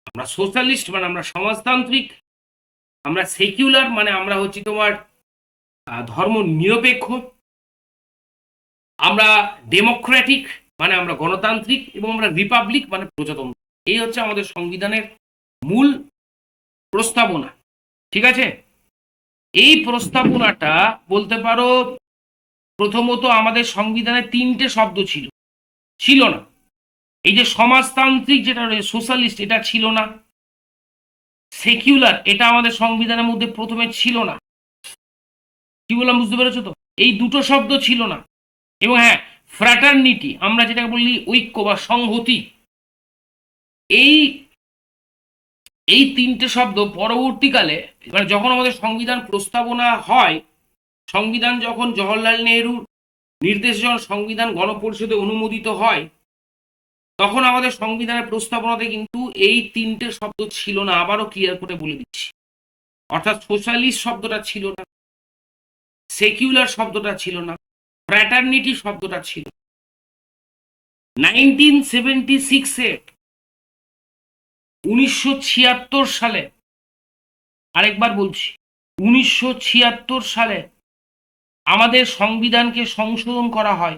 আমরা সোশ্যালিস্ট মানে আমরা সমাজতান্ত্রিক, আমরা সেকুলার মানে আমরা হচ্ছি তোমার ধর্ম নিরপেক্ষ, আমরা ডেমোক্রেটিক মানে আমরা গণতান্ত্রিক, এবং আমরা রিপাবলিক মানে প্রজাতন্ত্র। এই হচ্ছে আমাদের সংবিধানের মূল প্রস্তাবনা, ঠিক আছে? এই প্রস্তাবনাটা বলতে পারো প্রথমত আমাদের সংবিধানে 3টে শব্দ ছিল, ছিল না। এই যে সমাজতান্ত্রিক যেটা রয়েছে, সোশ্যালিস্ট, এটা ছিল না। সেকুলার, এটা আমাদের সংবিধানের মধ্যে প্রথমে ছিল না। কি বললাম বুঝতে পেরেছো তো? এই দুটো শব্দ ছিল না। এবং হ্যাঁ, ফ্র্যাটার্নিটি, আমরা যেটাকে বলি ঐক্য বা সংহতি, এই এই 3টে শব্দ পরবর্তীকালে, মানে যখন আমাদের সংবিধান প্রস্তাবনা হয়, সংবিধান যখন জওহরলাল নেহরুর নির্দেশে যখন সংবিধান গণপরিষদে অনুমোদিত হয়, তখন আমাদের সংবিধানের প্রস্তাবনাতে কিন্তু এই 3টে শব্দ ছিল না। আবারও ক্লিয়ার করে বলে দিচ্ছি, অর্থাৎ সোশ্যালিস্ট শব্দটা ছিল না, সেকুলার শব্দটা ছিল না, ফ্র্যাটার্নিটি শব্দটা ছিল। 1976-এ 1976 সালে, আরেকবার বলছি, 1976 সালে আমাদের সংবিধানকে সংশোধন করা হয়।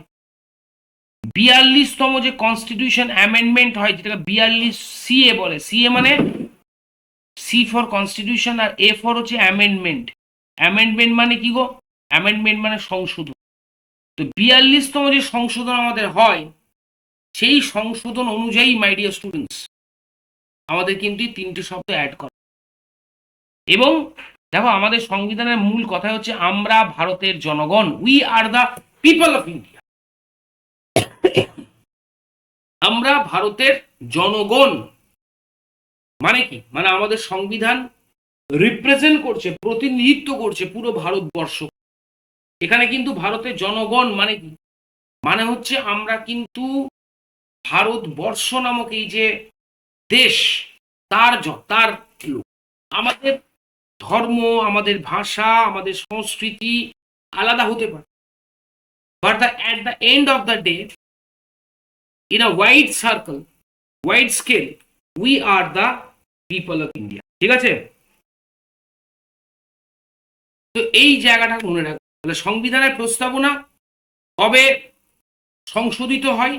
42তম যে কনস্টিটিউশন অ্যামেন্ডমেন্ট হয়, যেটাকে 42 সিএ বলে। সিএ মানে সি ফর কনস্টিটিউশন, আর এ ফর হচ্ছে অ্যামেন্ডমেন্ট। অ্যামেন্ডমেন্ট মানে কি গো? অ্যামেন্ডমেন্ট মানে সংশোধন। তো 42তম যে সংশোধন আমাদের হয়, সেই সংশোধন অনুযায়ী মাই ডিয়ার স্টুডেন্টস আমাদের কিন্তু 3টে শব্দ অ্যাড করা। এবং দেখো, আমাদের সংবিধানের মূল কথা হচ্ছে আমরা ভারতের জনগণ, we are the people of India. আমরা ভারতের জনগণ মানে কি? মানে আমাদের সংবিধান রিপ্রেজেন্ট করছে, প্রতিনিধিত্ব করছে পুরো ভারতবর্ষ। এখানে কিন্তু ভারতের জনগণ মানে কি? মানে হচ্ছে আমরা কিন্তু ভারতবর্ষ নামক এই যে দেশ, তার লোক। আমাদের ধর্ম, আমাদের ভাষা, আমাদের সংস্কৃতি আলাদা হতে পারে, but at the end of the day, in a wide circle, wide scale, we are the people of India, ঠিক আছে? তো এই জায়গাটা মনে রাখবে। তাহলে সংবিধানের প্রস্তাবনা কবে সংশোধিত হয়,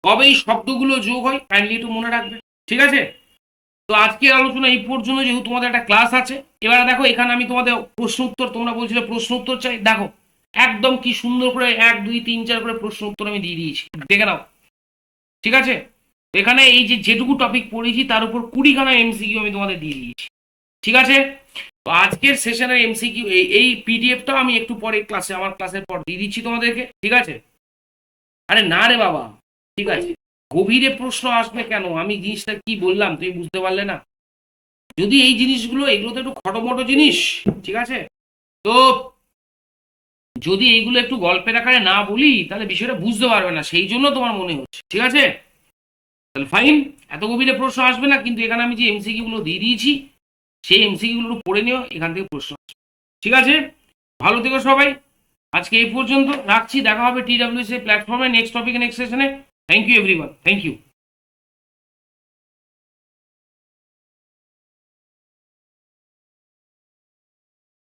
কবে এই শব্দগুলো যোগ হয়, কাইন্ডলি একটু মনে রাখবে। ঠিক আছে? তো আজকের আলোচনা এই পর্যন্ত, যেহেতু তোমাদের একটা ক্লাস আছে। এবারে দেখো, এখানে আমি তোমাদের প্রশ্ন উত্তর, তোমরা বলছিলে প্রশ্ন উত্তর চাই, দেখো একদম কি সুন্দর করে 1 2 3 4 করে প্রশ্ন উত্তর আমি দিয়ে দিয়েছি, দেখে নাও। ঠিক আছে? এখানে এই যে যেটুকু টপিক পড়েছি তার উপর 20খানা এমসিকিউ আমি তোমাদের দিয়ে দিয়েছি। ঠিক আছে? তো আজকের সেশনের এমসিকিউ এই পিডিএফটাও আমি একটু পরে ক্লাসে, আমার ক্লাসের পর দিয়ে দিচ্ছি তোমাদেরকে। ঠিক আছে? আরে না রে বাবা, ঠিক আছে, গভীরে প্রশ্ন আসবে কেন? আমি জিনিসটা কি বললাম তুমি বুঝতে পারলে না? যদি এই জিনিসগুলো, এগুলো তো একটু খটোমটো জিনিস, ঠিক আছে, তো যদি এইগুলো একটু গল্পের আকারে না বলি তাহলে বিষয়টা বুঝতে পারবে না, সেই জন্য তোমার মনে হচ্ছে। ঠিক আছে? তাহলে ফাইন, এত গভীরে প্রশ্ন আসবে না, কিন্তু এখানে আমি যে এমসিকিউ গুলো দিয়ে দিয়েছি সেই এমসিকিউ গুলো পড়ে নিও, এখান থেকে প্রশ্ন আসবে। ঠিক আছে? ভালো থেকো সবাই। আজকে এই পর্যন্ত রাখছি, দেখা হবে TWS প্ল্যাটফর্মে নেক্সট টপিকে নেক্সট সেশনে। Thank you everyone, thank you.